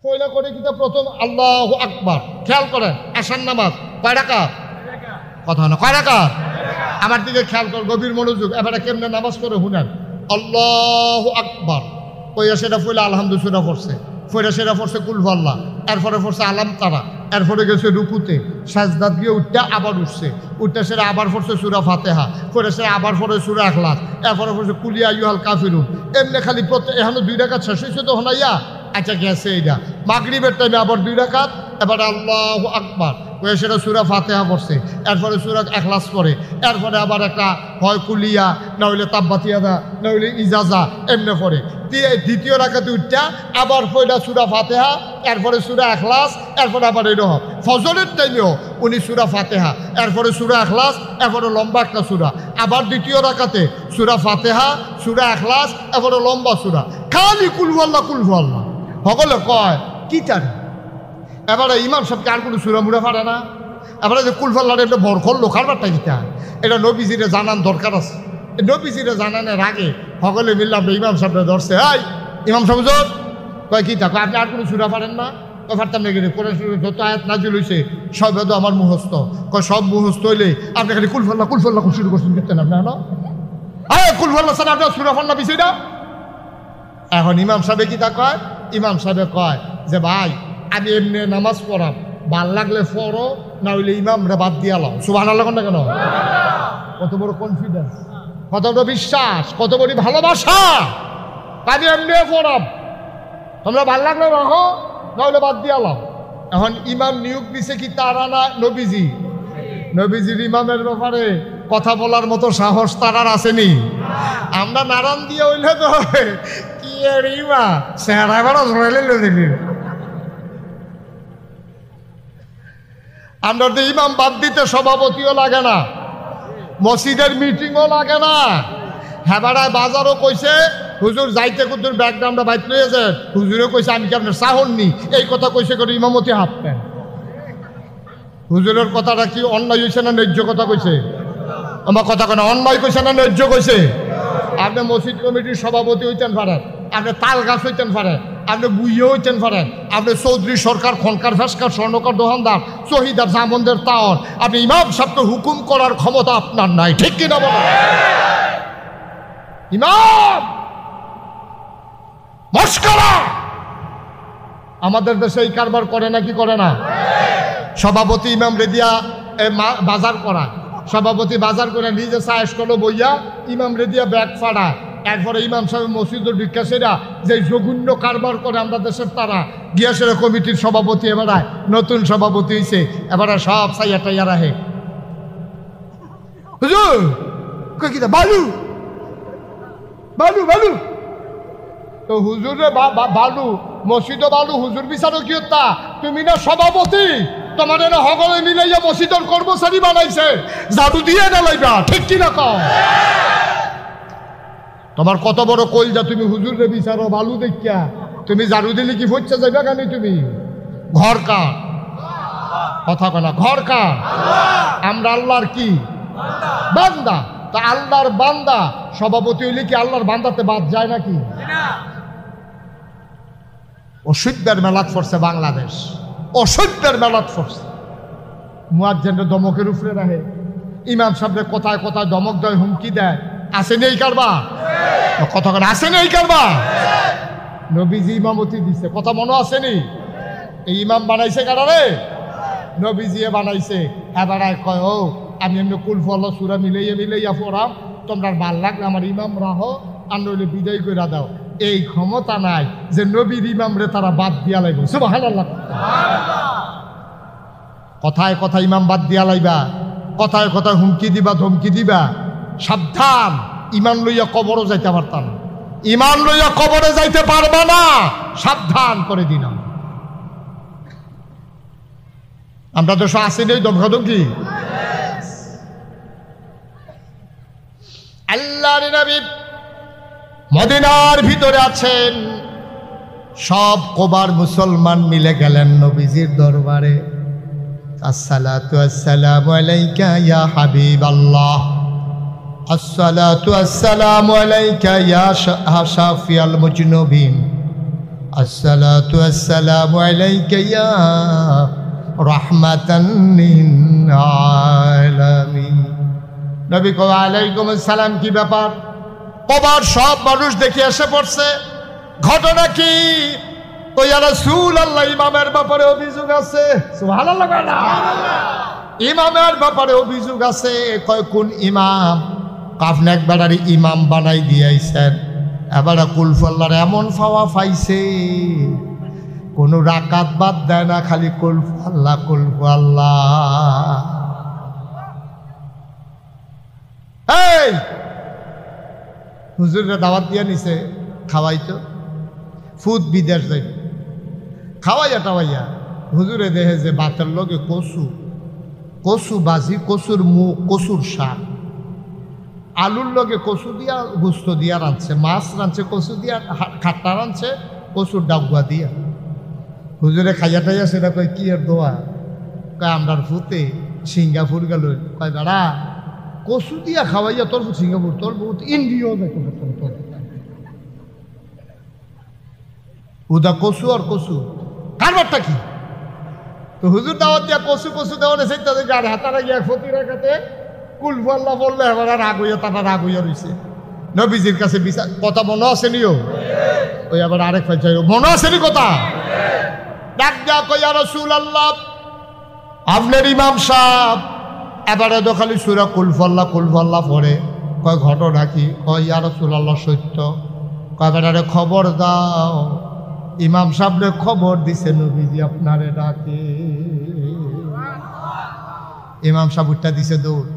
পয়লা করে কিন্তু প্রথম আল্লাহু আকবার। খেয়াল করেন, আশার নামাজ কয় রাকাত? কথা না, কয় রাকাত? আমার দিকে খেয়াল কর, গভীর মনোযোগ। এবারে কেমনে নামাজ করে শুনেন। আল্লাহু আকবার কইয়া সেটা পয়লা আলহামদুলিল্লাহ পড়ছে, পয়লা সেটা পড়ছে কুল আল্লাহ, এরপরে পড়ছে আলাম তারা, এরপরে গেছে রুকুতে, সাজদাত গিয়ে উঠতে আবার উঠছে, উঠতে সেটা আবার পড়ছে সূরা ফাতিহা, পড়ে সেটা আবার পড়ে সূরা ইখলাস, এরপরে পড়ছে কুল ইয়া আইয়ুহাল কাফিরুন। এমনি খালি প্রত্যেক এখনো 2 রাকাত শেষ হয়েছে তো হনাইয়া। আচ্ছা গেছে এইটা মাগরিবের টাইমে আবার 2 রাকাত, এবার আল্লাহু আকবার ওই সেটা সূরা ফাতিহা পড়ছে, এরপরে সূরা ইখলাস পড়ে, এরপরে আবার একটা হয় কুলিয়া, না হইলে তাব্বাতিয়াদা, না হইলে ইজাজা, এমনি পড়ে। দ্বিতীয় রাকাতে উঠটা আবার পড়া সূরা ফাতিহা, এরপরে সূরা ইখলাস, এরপরে আবার এরকম। ফজরের টাইমেও উনি সূরা ফাতিহা, এরপরে সূরা ইখলাস, এরপরে লম্বা একটা সূরা, আবার দ্বিতীয় রাকাতে সূরা ফাতিহা, সূরা ইখলাস, এরপরে লম্বা সূরা, খালি কুল আল্লাহ কুল আল্লাহ। সকলে কয় কি জানি। এবারে ইমাম সাহেবকে আর কোনো সুরা মুড়া পারে না। এবারে যে কুলফাল্লার একটা বরখল লোকার বার্তা গীতা, এটা নবীজিরে জানান দরকার আছে। নবীজিরে জানানোর আগে সকলে মিললে আমরা ইমাম সাহেবরা ধরছে, এই ইমাম সাহেব কয় কি থাকো আপনি আর কোনো সুরা পারেন না? কয় পারতাম না কিনে কোরআন যত আয়াত নাজিল হয়েছে সব এত আমার মুখস্থ। কয় সব মুখস্থ হইলে আপনি খালি কুলফাল্লা কুলফাল্লা শুরু করছেন করতেন আপনি না? কুলফাল্লা স্যার আপনার সুরা ফাল্লা বিষয়টা। এখন ইমাম সাহেব কি তা কয়? ইমাম সাহেবে কয় যে ভাই আমি এমনি নামাজ পড়াম, ভাল লাগলে পড়ো, না হইলে ইমামরা বাদ দিয়ে আলাম। সুবহানাল্লাহ না কেন? কত বড় কনফিডেন্স, কত বড় বিশ্বাস, কত বড় ভালোবাসা। আমি এমনি পড়াম, তোমরা ভাল লাগলে রাখো, না হইলে বাদ দিয়ে আলাম। এখন ইমাম নিয়োগ দিছে কি তারা না নবীজি? নবীজির ইমামের ব্যাপারে কথা বলার মতো সাহস তারার আসেনি। আমরা নারায়ণ দিয়ে হইলে তো কি এর ইমা চেহারা বড় ধরাইলে দিবি। আমরা তো ইমাম বাদ দিতে সভাপতিও লাগে না, মসজিদের মিটিংও লাগে না। হেবাড়ায় বাজারও কইছে হুজুর যাইতে কুতুর ব্যাকগ্রাউন্ডে বাইট লইয়েছে, হুজুরও কইছে আমি কি আপনার চাহননি, এই কথা কইছে করে ইমামতি হাত পেন। হুজুরের কথাটা কি অন্যায় হয়েছে না ন্যায্য কথা কইছে? আমার কথা কেন অন্যায় কইছে না ন্যায্য কইছে? আপনি মসজিদ কমিটির সভাপতি হইতেন পারেন, আপনি তাল গাছ হইতেন পারেন, আপনি বুইয়ে হইতেন পারেন, আপনি চৌধুরী সরকার, খনকার, ফেসকার, স্বর্ণকার, দোকানদার, শহীদার, জামনদের তাওর, আপনি ইমাম সাহেবকে হুকুম করার ক্ষমতা আপনার নাই, ঠিক কিনা বলেন? ইমাম মস্করা আমাদের দেশে এই কারবার করে না কি করে না? সভাপতি ইমাম রেদিয়া বাজার করায়, সভাপতি বাজার করে নিজে সায়েস করলো বইয়া, ইমাম রেদিয়া ব্যাগ ফাড়ায়, এরপরে ইমাম সাহেব মসজিদের বিকাশেরা যে জঘন্য কারবার করে আমরা দেশের তারা গিয়াসের কমিটির সভাপতি এবারায় নতুন সভাপতি হয়েছে, এবারে সব সাইয়া টাইয়া রাহে হুজুর কি বালু বালু বালু তো হুজুরে বালু মসজিদ বালু হুজুর বিচারক কি হত্যা? তুমি না সভাপতি, তোমার এরা সকলে মিলাইয়া মসজিদের কর্মচারী বানাইছে, জাদু দিয়ে ডালাইবা, ঠিক কিনা কও? তোমার কত বড় কইলজা, তুমি হুজুরে বিচারো বালু দেখিয়া, তুমি জাদু দিলে কি ফচ্ছে যাইবা কেন? তুমি ঘর কার কথা কেনা, ঘর কার? আমরা আল্লাহর কি বান্দা, তা আল্লাহর বান্দা সভাপতি হইলে কি আল্লাহর বান্দাতে বাদ যায় নাকি? অসভ্যের মেলাত পড়ছে বাংলাদেশ, অসভ্যের মেলাত পড়ছে। মুয়াজ্জিনের দমকের উপরে রাখে, ইমাম সাহেবের কথায় কথায় দমক দেয়, হুমকি দেয়, আসেনি এই কারবা? কথা কেন আসেনি এই কারবা? নবীজি ইমামতি দিছে, কথা মনে আসেনি? এই ইমাম বানাইছে কারারে? নবীজি বানাইছে। এবার কয় ও আমি এমনি কুল ফল সুরা মিলাইয়া মিলাইয়া পড়াম, তোমরা ভাল লাগলে আমার ইমাম রাহো, আর নইলে বিদায় করে দাও। এই ক্ষমতা নাই যে নবীর ইমামরে তারা বাদ দিয়া লাইব। সুবহানাল্লাহ। কথায় কথায় ইমাম বাদ দিয়া লাইবা, কথায় কথায় হুমকি দিবা, ধমকি দিবা, সাবধান। ইমান লইয়া কবরও যাইতে পারতাম, ইমান লইয়া কবরে যাইতে পারবা না, সাবধান করে দিলাম। আমরা তো আসেনি ধমকাধমকি। আল্লাহর নবী মদিনার ভিতরে আছেন, সব কোবার মুসলমান মিলে গেলেন নবীজির দরবারে। আসসালাতু আসসালামু আলাইকা ইয়া হাবিবাল্লাহ, আসসালাতু আসসালামু আলাইকা ইয়া শাফিয়াল মুজনুবিন, আসসালাতু আসসালামু আলাইকা ইয়া রাহমাতান লিল আলামিন। নবী কয় আলাইকুম আসসালাম। কি ব্যাপার? কবার সব মানুষ দেখে এসে পড়ছে। ঘটনা কি? কই ইয়া রাসূলুল্লাহ, ইমামের ব্যাপারে অভিযোগ আছে। সুবহানাল্লাহ। ইমামের ব্যাপারে অভিযোগ আছে। কয় কোন ইমাম? আপনি একবারে ইমাম বানাই দিয়েছেন, এবারে কুলফুল্লাহর এমন ফাওয়া পাইছে, কোনো রাকাত বাদ দেয় না, খালি কুলফুল্লাহ কুলফুল্লাহ। এই হুজুরে দাওয়াত দিয়া নিছে, খাওয়াইতো, ফুদ বিদেশ যাই খাওয়াইয়া টাওয়াইয়া হুজুরে দেহে যে বাতের লগে কচু, কচু বাজি, কচুর মুখ, কচুর শাক, আলুর লগে কচু দিয়া গুস্ত দিয়া রাঁধছে, মাছ রাঁধছে কচু দিয়া, খাট্টা রাঁধছে কচুর ডাগুয়া দিয়া। হুজুরে খাইয়া টাইয়া সেটা কয় কি এর দোয়া? কয় আমরার ফুতে সিঙ্গাপুর গেল। কয় বেড়া কচু দিয়া খাওয়াইয়া তোর ফুট সিঙ্গাপুর, তোর বহুত ইন্ডিয়াও দেখো তোর উদা কচু আর কচু কারবারটা কি? তো হুজুর দাওয়াত দিয়া কচু কচু দেওয়া সেই তাদের গাড়ি হাতারা গিয়া ক্ষতি রাখাতে কুলফাল্লা বললে এবার রাগ হইয়া, তারা রাগ হইয়া রয়েছে। নবীজির কাছে বিচার কথা মনে আসেনিও, ওই আবার আরেক ভাই মনে আসেনি কথা। ডাক দেয়া কই ইয়া রাসূলুল্লাহ, আপনার ইমাম সাহেব এবারে তো খালি সূরা কুলফাল্লা কুলফাল্লা পড়ে। কয় ঘটনা কি? কয় ইয়া রাসূলুল্লাহ সত্য। কয় বেটারে খবর দাও, ইমাম সাহেবরে খবর দিছে নবীজি আপনারে ডাকে। ইমাম সাহেব উঠটা দিছে দৌড়,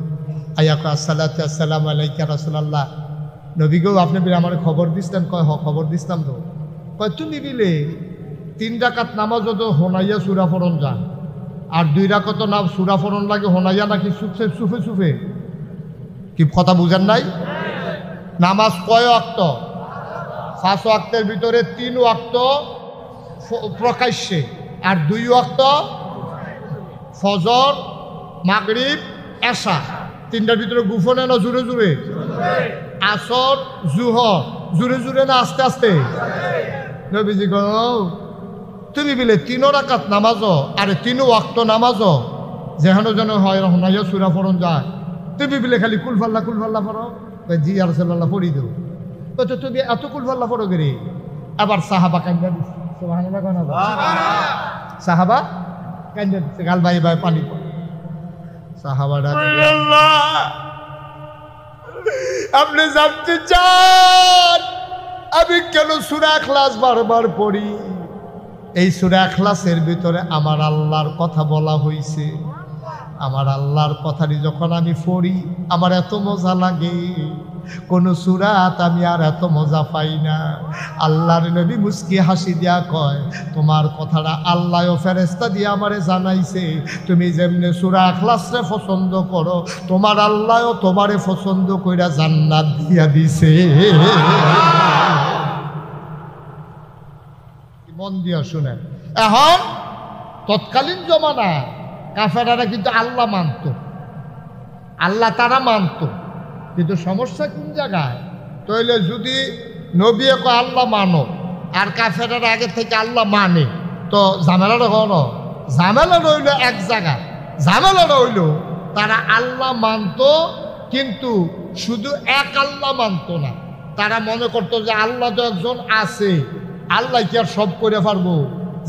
আয়া কয় আসসালাতু আসসালামু আলাইকা রাসূলুল্লাহ। নবী গো আপনি বিলে আমার খবর দিচ্ছেন? কয় হ খবর দিছিলাম তো। কয় তুমি বিলে 3 রাকাত নামাজ তো হোনাইয়া সূরা পড়ন যা, আর 2 রাকাত নাম সূরা পড়ন লাগে হোনাইয়া নাকি সুফে সুফে সুফে? কি কথা বুঝেন নাই? নামাজ কয় ওয়াক্ত? 5 ওয়াক্তের ভিতরে 3 ওয়াক্ত প্রকাশ্যে, আর 2 ওয়াক্ত ফজর, মাগরিব, এশা। 3টার ভিতরে গুফনে না জুড়ে জুড়ে? আসর, জুহর জুড়ে জুড়ে না আস্তে আস্তে? নবীজি গো তুমি বিলে 3 রাকাত নামাজও আর 3 ওয়াক্ত নামাজও যেখানে যেন হয় হোনাইয়া সূরা পড়ন যায়, তুমি বিলে খালি কুলফাল্লা কুলফাল্লা পড়ো? জি আর রাসূলুল্লাহ পড়ি দেও। তো তুমি এত কুলফাল্লা পড়ো গেরে? আবার সাহাবা কান্দা দিচ্ছে। সুবহানাল্লাহ কোন না? সাহাবা কান্দা দিচ্ছে, গাল ভাই ভাই পানি পড়ে। সাহাবারা আপনি জানতে চান আমি কেন সূরা ইখলাস বারবার পড়ি? এই সূরা ইখলাসের ভিতরে আমার আল্লাহর কথা বলা হয়েছে। আমার আল্লাহর কথাটি যখন আমি পড়ি আমার এত মজা লাগে, কোন সূরাত আমি আর এত মজা পাই না। আল্লাহর নবী মুস্কি হাসি দিয়া কয় তোমার কথাটা আল্লাহ ও ফেরেশতা দিয়ে আমারে জানাইছে, তুমি যেমনে সূরা ইখলাসরে পছন্দ করো তোমার আল্লাহও তোমারে পছন্দ কইরা জান্নাত দিয়া দিছে। মন দিয়া শুনেন। এখন তৎকালীন জমানা কাফেররা কিন্তু আল্লাহ মানত, আল্লাহ তারা মানত, কিন্তু সমস্যা কোন জায়গায়? তাইলে যদি নবী কয় আল্লাহ মানো আর কাফেররা আগে থেকে আল্লাহ মানে, তো ঝামেলাটা হল, ঝামেলা রইল এক জায়গায়। ঝামেলা রইল তারা আল্লাহ মানত কিন্তু শুধু এক আল্লাহ মানত না, তারা মনে করতো যে আল্লাহ তো একজন আছে, আল্লাহ কি আর সব করে পারবো?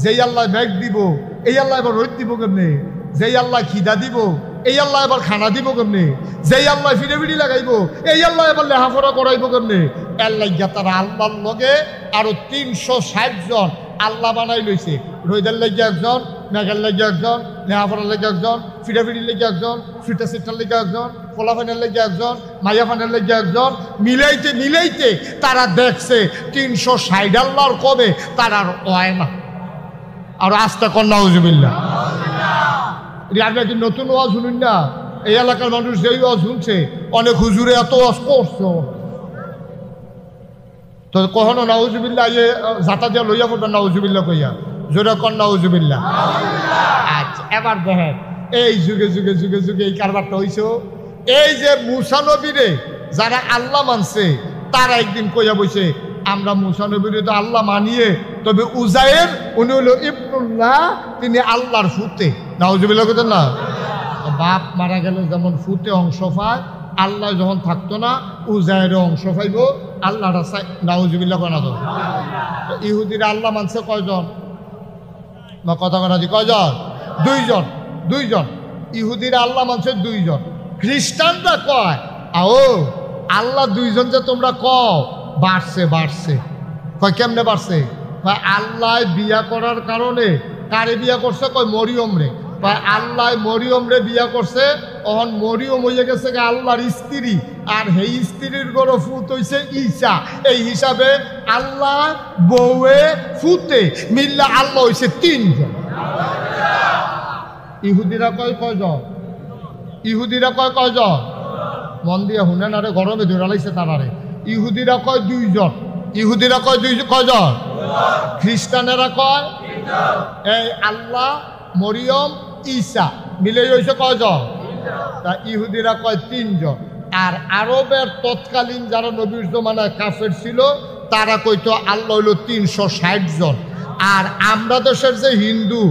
যেই আল্লাহ মেঘ দিব এই আল্লাহ এবার রোদ দিব কেমনে? যেই আল্লাহ খিদা দিব এই আল্লাহ এবার খানা দিব কেমনে? যেই আল্লাহ ফিরে ফিরি লাগাইব এই আল্লাহ এবার লেখাপড়া করাইব কেমনে? এর লাগিয়া তারা আল্লাহর লগে আরো 360 জন আল্লাহ বানাই লইছে। রোদের লাগিয়া একজন, মেঘের লাগিয়া একজন, লেখাপড়ার লেগে একজন, ফিটাফিটির লেগে একজন, ফিটা সিটার লেগে একজন, ফলাফানের লেগে একজন, মাইয়াফানের লেগে একজন, মিলাইতে মিলাইতে তারা দেখছে 360 আল্লাহর কবে তারা আর হয় না। আর আস্তে কর নাউজুবিল্লাহ। আপনার কি নতুন ওয়াজ শুনুন না? এই এলাকার মানুষ যেই ওয়াজ শুনছে অনেক হুজুরে এত ওয়াজ করছে, তো কখনো নাউজুবিল্লাহ ইয়ে জাতা দিয়া লইয়া পড়বেন নাউজুবিল্লাহ কইয়া, জোরে কর নাউজুবিল্লাহ। আচ্ছা এবার দেখেন এই যুগে যুগে যুগে যুগে এই কারবারটা হইছে। এই যে মুসা নবীরে যারা আল্লাহ মানছে তারা একদিন কইয়া বইছে আমরা মুসা নবীর তো আল্লাহ মানিয়ে, তবে উজায়ের উনি হলো ইবনুল্লাহ, তিনি আল্লাহর ফুতে। নাউজুবিল্লাহ কইতেন না? বাপ মারা গেলে যেমন ফুতে অংশ পায়, আল্লাহ যখন থাকতো না উজায়েরও অংশ পাইব। আল্লাহটা নাউজুবিল্লাহ কনা তো। ইহুদিরা আল্লাহ মানছে কয়জন? কথা কথা দি কয়জন? দুইজন। ইহুদিরা আল্লাহ মানছে 2 জন। খ্রিস্টানরা কয় আও আল্লাহ 2 জন যে তোমরা কও, বাড়ছে। কয় কেমনে বাড়ছে? কয় আল্লাহ বিয়া করার কারণে কারে বিয়া করছে? কয় মরিয়ম রে। কয় আল্লাহ মরিয়ম রে বিয়া করছে, অহন মরিয়ম হইয়া গেছে আল্লাহর স্ত্রী, আর সেই স্ত্রীর গড় ফুত হইছে ঈসা। এই হিসাবে আল্লাহ বউয়ে ফুতে মিল্লা আল্লাহ হইছে 3 জন। ইহুদিরা কয় কয়জন? ইহুদিরা কয় কয়জন? মন দিয়ে শুনেন, আরে গরমে ধরে লাইছে তারারে। ইহুদিরা কয় 2 জন। ইহুদিরা কয় কয়জন? খ্রিস্টানেরা কয় এই আল্লাহ মরিয়ম ঈসা মিলে হয়েছে কয়জন? তা ইহুদিরা কয় 3 জন। আর আরবের তৎকালীন যারা নবীর জমানায় কাফের ছিল তারা কইতো আল্লাহ হইল 360 জন। আর আমরা দেশের যে হিন্দু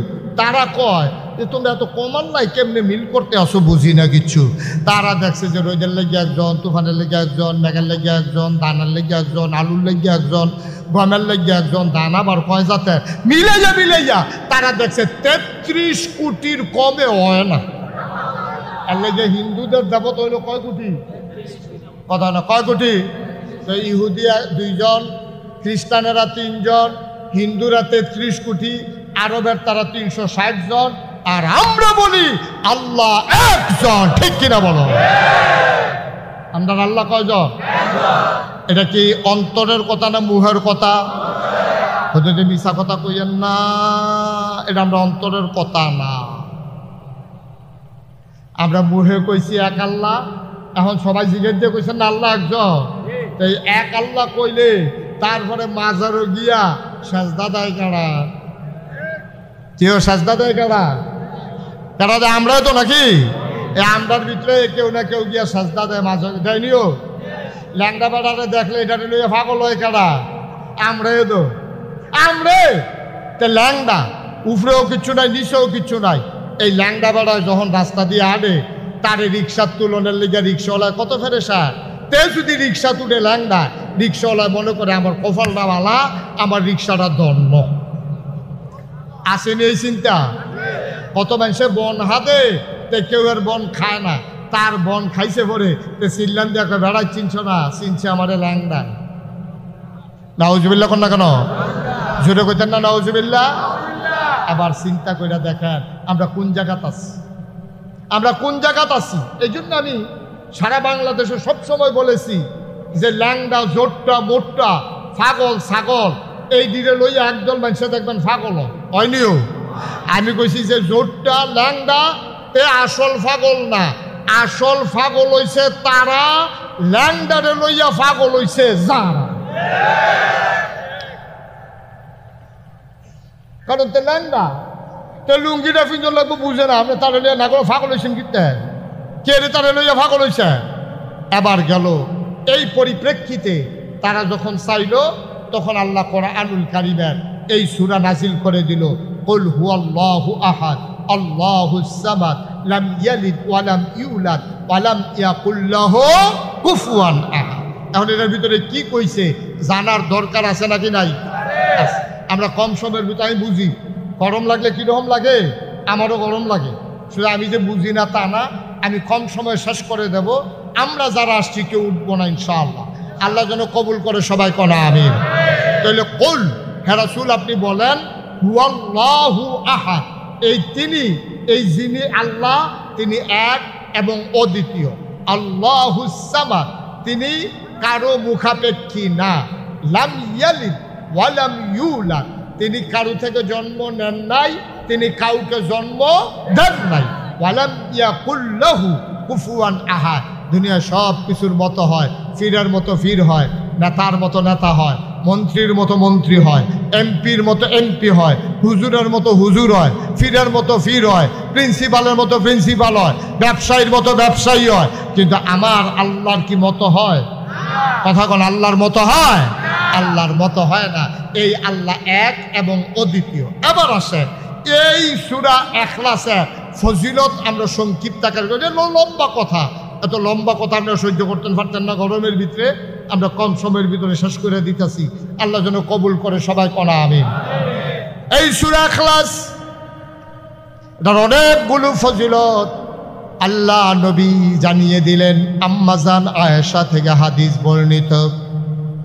তারা কয় যে তোমরা এত কমান নাই, কেমনে মিল করতে আসো বুঝি না কিচ্ছু। তারা দেখছে যে রোদের লেগে একজন, তুফানের লেগে একজন, মেঘের লেগে একজন, দানার লেগে একজন, আলুর লেগে একজন, গমের লেগে একজন, দানা আবার কয় জাতের মিলে তারা দেখছে 33 কোটির কমে হয় না। এর লেগে হিন্দুদের দেবতা হইল কয় কোটি? কথা না, কয় কোটি? তো ইহুদিয়া 2 জন, খ্রিস্টানেরা 3 জন, হিন্দুরা 33 কোটি, আরবের তারা 360 জন, আর আমরা বলি আল্লাহ 1 জন। ঠিক কিনা বলো? আমরা আল্লাহ কয়জন? এটা কি অন্তরের কথা না মুহের কথা? যদি মিশা কথা কইয়েন না, এটা আমরা অন্তরের কথা না। আমরা মুহে কইছি 1 আল্লাহ, এখন সবাই জিজ্ঞেস দিয়ে কইছেন না আল্লাহ 1 জন। তাই 1 আল্লাহ কইলে তারপরে মাজারও গিয়া সাজদা দেয় কারা? কেউ সাজদা দেয় কারা? কারা দেয়? আমরাও তো নাকি এই আমরার ভিতরে কেউ না কেউ গিয়া সাজদা দেয়, মাঝে দেয়নিও। ল্যাংড়া বেড়ারে দেখলে এটা লইয়া পাগল হয় কারা? আমরাও তো। আমরে তে ল্যাংড়া, উপরেও কিচ্ছু নাই, নিচেও কিচ্ছু নাই। এই ল্যাংড়া বেড়ায় যখন রাস্তা দিয়ে আনে, তারে রিক্সার তুলনের লিগে রিক্সাওয়ালায় কত ফেরেশা। তে যদি রিক্সা তুলে ল্যাংড়া, রিক্সাওয়ালায় মনে করে আমার কপালটা বালা, আমার রিক্সাটা ধন্য। আসেনি এই চিন্তা? কত মানুষে বন হাতে, তে কেউ এর বন খায় না, তার বন খাইছে পরে তে চিল্লান দিয়ে বেড়ায় চিনছ না, চিনছে আমারে ল্যাংড়া। নাউজুবিল্লাহ কর না কেন? জোরে কইতেন না নাউজুবিল্লাহ? আবার চিন্তা করে দেখেন আমরা কোন জায়গাতে আছি, আমরা কোন জায়গাতে আছি। এই জন্য আমি সারা বাংলাদেশে সবসময় বলেছি যে ল্যাংড়া, জোটটা, মোটটা, পাগল, ছাগল, এই দিকে লইয়া একদল মানুষে দেখবেন পাগল হয়নিও। আমি কইছি যে জোটটা, ল্যাংড়া এ আসল পাগল না, আসল পাগল হইছে তারা, ল্যাংড়ারে লইয়া পাগল হইছে যারা। কারণ তে ল্যাংড়া তে লুঙ্গিটা পিঁজন লাগবো বুঝে না, আপনি তারা লইয়া না করে পাগল হয়েছেন কিনতে কে রে? তারা লইয়া পাগল হয়েছে। এবার গেল এই পরিপ্রেক্ষিতে তারা যখন চাইল তখন আল্লাহ কোরআনুল কারীমের এই সূরা নাজিল করে দিল, কুল হুয়াল্লাহু আহাদ আল্লাহুস সামাদ লাম ইয়ালিদ ওয়া লাম ইউলাদ ওয়া লাম ইয়াকুল লাহু কুফুয়ান আহাদ। এখন এর ভিতরে কি কইছে জানার দরকার আছে নাকি নাই? আমরা কম সময়ের ভিতরে, আমি বুঝি গরম লাগলে কীরকম লাগে, আমারও গরম লাগে, শুধু আমি যে বুঝি না তা না, আমি কম সময় শেষ করে দেব। আমরা যারা আসছি কেউ উঠবো না ইনশাআল্লাহ। আল্লাহ যেন কবুল করে সবাই কনা আমিন। তাহলে কুল, হে রাসূল আপনি বলেন হুয়াল্লাহু আহাদ, এই তিনি, এই যিনি আল্লাহ তিনি এক এবং অদ্বিতীয়। আল্লাহুস সামাদ, তিনি কারো মুখাপেক্ষী না। লাম ইয়ালিদ ওয়া লাম ইউলাদ, তিনি কারো থেকে জন্ম নেন নাই, তিনি কাউকে জন্ম দেন নাই। ওয়া লাম ইয়াকুল লাহু কুফুয়ান আহাদ, দুনিয়া সব কিছুর মতো হয়, ফিরের মতো ফির হয়, নেতার মতো নেতা হয়, মন্ত্রীর মতো মন্ত্রী হয়, এমপির মতো এমপি হয়, হুজুরের মতো হুজুর হয়, ফিরের মতো ফির হয়, প্রিন্সিপালের মতো প্রিন্সিপাল হয়, ব্যবসায়ীর মতো ব্যবসায়ী হয়। কিন্তু আমার আল্লাহর কি মতো হয়? কথা কোন আল্লাহর মতো হয়? আল্লাহর মতো হয় না। এই আল্লাহ এক এবং অদ্বিতীয়। এবার আসে এই সূরা ইখলাসে ফজিলত আমরা সংক্ষিপ্ত আকারে করি। লম্বা কথা, এত লম্বা কথা আমরা সহ্য করতেন পারতেন না গরমের ভিতরে, আমরা কম সময়ের ভিতরে শেষ করে দিতেছি। আল্লাহ যেন কবুল করে, সবাই কনা আমিন। এই সূরা ইখলাস এটার অনেকগুলো ফজিলত আল্লাহ নবী জানিয়ে দিলেন। আম্মাজান আয়েশা থেকে হাদিস বর্ণিত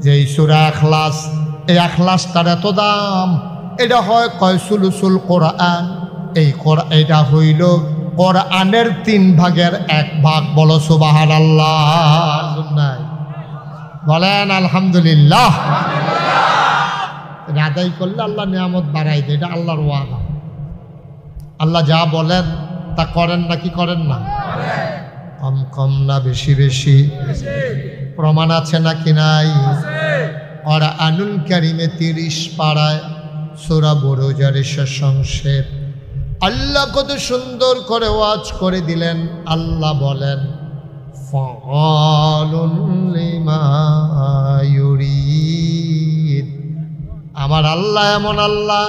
যে এই সূরা ইখলাস, এই ইখলাসটার এত দাম। এটা হয় কয় সুলুসুল কোরআন। এই এটা হইল কোরআনের 3 ভাগের 1 ভাগ। বলো সুবহানাল্লাহ, বলেন আলহামদুলিল্লাহ। আদায় করলে আল্লাহ নিয়ামত বাড়াই দেয়, এটা আল্লাহর ওয়াদা। আল্লাহ যা বলেন তা করেন না কি করেন না? কম কম না বেশি বেশি? প্রমাণ আছে নাকি নাই? কোরআনুল কারীমে 30 পারায় সূরা বুরুজের শেষ অংশে আল্লাহ কত সুন্দর করে ওয়াজ করে দিলেন। আল্লাহ বলেন ফাআলুন লিমা ইউরিদ। আমার আল্লাহ এমন আল্লাহ,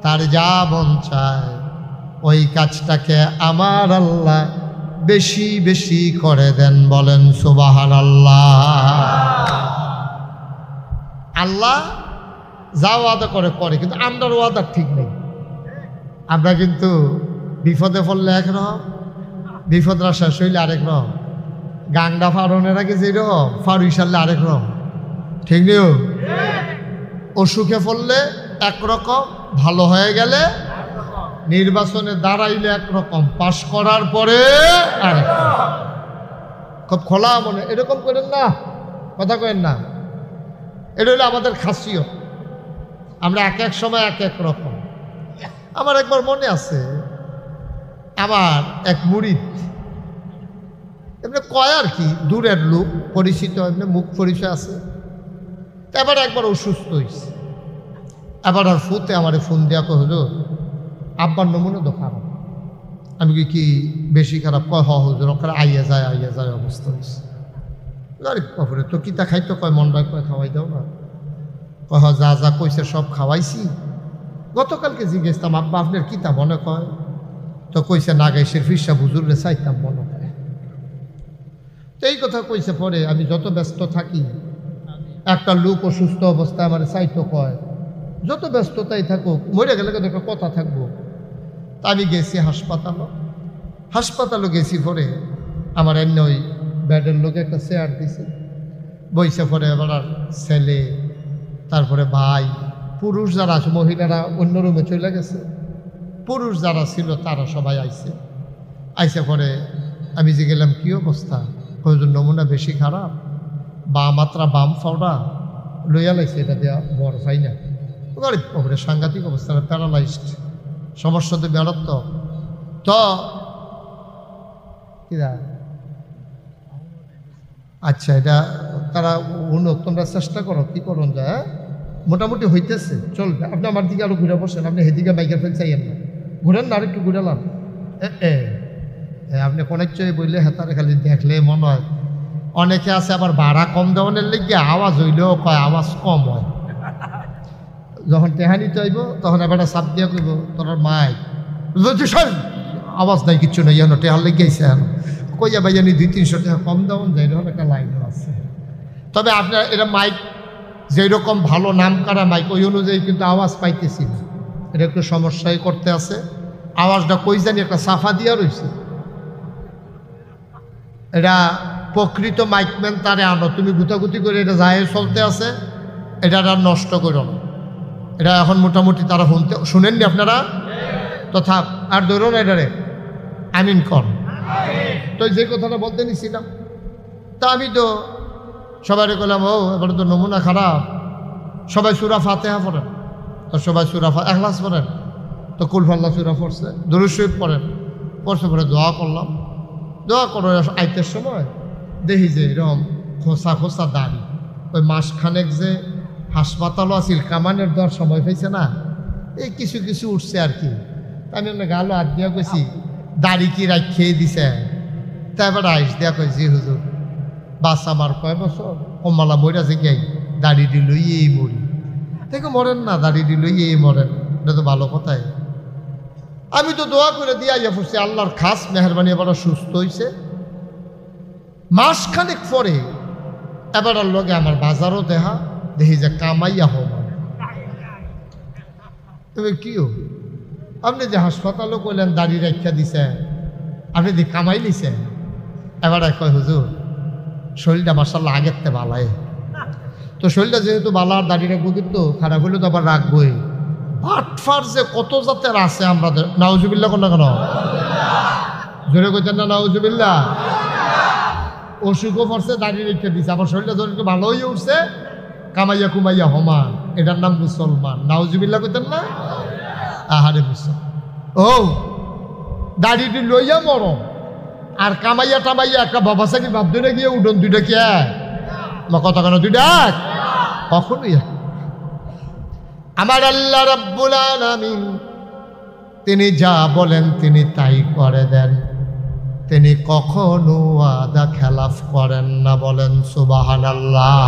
তার যা মন চায় ওই কাজটাকে আমার আল্লাহ বেশি বেশি করে দেন। বলেন সুবহানাল্লাহ। আল্লাহ যা ওয়াদা করে করে, কিন্তু আমরার ওয়াদা ঠিক নেই। আমরা কিন্তু বিপদে পড়লে একরকম, বিপদরা শেষ হইলে আরেক রকম, গাংডা ফারনের আগে যেরকম ফারুই সারলে আরেক রকম, ঠিক নেই? অসুখে পড়লে একরকম, ভালো হয়ে গেলে, নির্বাচনে দাঁড়াইলে একরকম, পাশ করার পরে আরেক রকম। খুব খোলা মনে এরকম করেন না, কথা করেন না। এটা হলো আমাদের খাসিয়ত, আমরা এক এক সময় এক এক রকম। আমার একবার মনে আছে, আমার এক মুরিদ এমনি কয় আর কি, দূরের লোক, পরিচিত, এমনি মুখ পরিচয় আছে। এবার একবার অসুস্থ হয়েছে। এবার আর ফুতে আমার ফোন দেওয়া কয়, হুজুর আব্বার নমুনা তো খারাপ। আমি কি বেশি খারাপ? কয় হ হুজুর, ওখানে আইয়া যায় অবস্থা হয়েছে। আরে বাপরে, তো কিতা খাইতো? কয় মন্ডায় কয় খাওয়াই দাও না। কয় হ যা যা কইছে সব খাওয়াইছি। গতকালকে জিজ্ঞেসতাম আব্বা আপনার কিতা মনে কয়? তো কইছে নাগাইশের ফিরসা বুজুর্গে চাইতাম মনে হয়। তো এই কথা কইছে। পরে আমি যত ব্যস্ত থাকি, একটা লোক অসুস্থ অবস্থায় আমার চাইতো কয়, যত ব্যস্ততাই থাকুক, মরে গেলে কিন্তু একটা কথা থাকবো। তা আমি গেছি হাসপাতালও গেছি। পরে আমার এমনি ওই বেডের লোকে একটা চেয়ার দিছে, বইসে। পরে এবার ছেলে, তারপরে ভাই, পুরুষ যারা আছে, মহিলারা অন্য রুমে চলে গেছে, পুরুষ যারা ছিল তারা সবাই আইসে। পরে আমি যে গেলাম, কী অবস্থা? কয়েকজন নমুনা বেশি খারাপ, বা মাত্রা বাম ফাওড়া লইয়া লাইছে, এটা দেওয়া বড় চাই না। ওপরে সাংঘাতিক অবস্থা, প্যারালাইজড, সমস্যা তো বেড়াত। তো কিরা আচ্ছা, এটা তারা উন্নত, তোমরা চেষ্টা করো কি করুন যায়, মোটামুটি হইতেছে, চলবে। আপনি আমার দিকে আরো ঘুরে বসেন, আপনি হেদিকে বাইকের ফেল চাইয়েন না, ঘুরেন না, আরেকটু ঘুরালাম। আপনি কোনের চেয়ে বললে হেতারে খালি দেখলে মনে হয়। অনেকে আছে আবার ভাড়া কম দেওয়ানের লেগে আওয়াজ হইলেও কয় আওয়াজ কম হয়। যখন টেহানি চাইব তখন এবার চাপ দিয়া কইব তোর মাইক আওয়াজ নাই, কিচ্ছু নাই, যেন টেহার লেগে আইসে এখন কইয়া ভাই জানি 200-300 টাকা কম দেওয়ান যায়, এরকম একটা লাইনও আছে। তবে আপনার এটা মাইক যেরকম ভালো নাম করা মাইক, ওই অনুযায়ী কিন্তু আওয়াজ পাইতেছি না, এটা একটু সমস্যায় করতে আছে। আওয়াজটা কই জানি একটা সাফা দিয়া রয়েছে। এটা প্রকৃত মাইকম্যান তারে আনো, তুমি গুতাগুতি করে এটা যায় চলতে আছে, এটা আর নষ্ট করো না। এটা এখন মোটামুটি তারা শুনেননি আপনারা, তো থাক আর ধরো না এটারে, আমিন কর। তো যে কথাটা বলতে নিছিলাম, তা আমি তো সবাই বললাম, ও এবারে তো নমুনা খারাপ, সবাই সূরা ফাতিহা পড়েন। তো সবাই সূরা ইখলাস পড়েন, তো কুল ফাল্লাহ সূরা পড়ছে, দুরূদ শরীফ পড়েন, পড়ছে। পরে দোয়া করলাম, দোয়া করে আইতের সময় দেখি যে এরকম খোসা খোসা দাড়ি, ওই মাসখানেক যে হাসপাতালও আছিল, কামানের দেওয়ার সময় পাইছে না, এই কিছু কিছু উঠছে আর কি। আমি আপনার গালো হাত দিয়া কইছি, দাড়ি কি রাখিয়ে দিছে? তারপরে আইস দিয়া কই, জি হুজুর, বাস আমার কয় বছর, কমলা মইরা যে গাই দাড়িটি লইয়েই মরি। দেখো মরেন না, দাড়িটি লইয়েই মরেন, এটা তো ভালো কথাই। আমি তো দোয়া করে দিয়ে আইয়া পড়ছি, আল্লাহর খাস মেহরবানি এবার সুস্থ হয়েছে। মাসখানেক পরে এবার লগে আমার বাজারও দেখি যে কামাইয়া হো। তবে কিও আপনি যে হাসপাতালও কইলেন দাড়ি রাখা দিছে, আপনি যে কামাই লিছে, এবার কয় হুজুর শরীরটা মাশাআল্লাহ আগের তে ভালাই। তো শরীরটা যেহেতু ভালো আর দাড়িটা গুদির তো খারাপ হইলে তো আবার রাখবোই। বাটফার যে কত জাতের আছে আমাদের, নাউজুবিল্লাহ কোন না কেন জোরে কইতেন না নাউজুবিল্লাহ। অসুখও পড়ছে, দাড়ি রেখে দিছে, আবার শরীরটা যখন একটু ভালো হয়ে উঠছে, কামাইয়া কুমাইয়া হমান, এটার নাম মুসলমান। নাউজুবিল্লাহ কইতেন না? আহারে মুসলমান ও দাড়িটি লইয়া মরো আর কামাইয়া টামাইয়া একটা বাবা সাকি বাপ ধরে গিয়ে উঠোন দুইটা কি কথা কেন দুইটা কখনোই। আমার আল্লাহ রাব্বুল আলামিন তিনি যা বলেন তিনি তাই করে দেন, তিনি কখনো ওয়াদা খেলাফ করেন না। বলেন সুবহানাল্লাহ।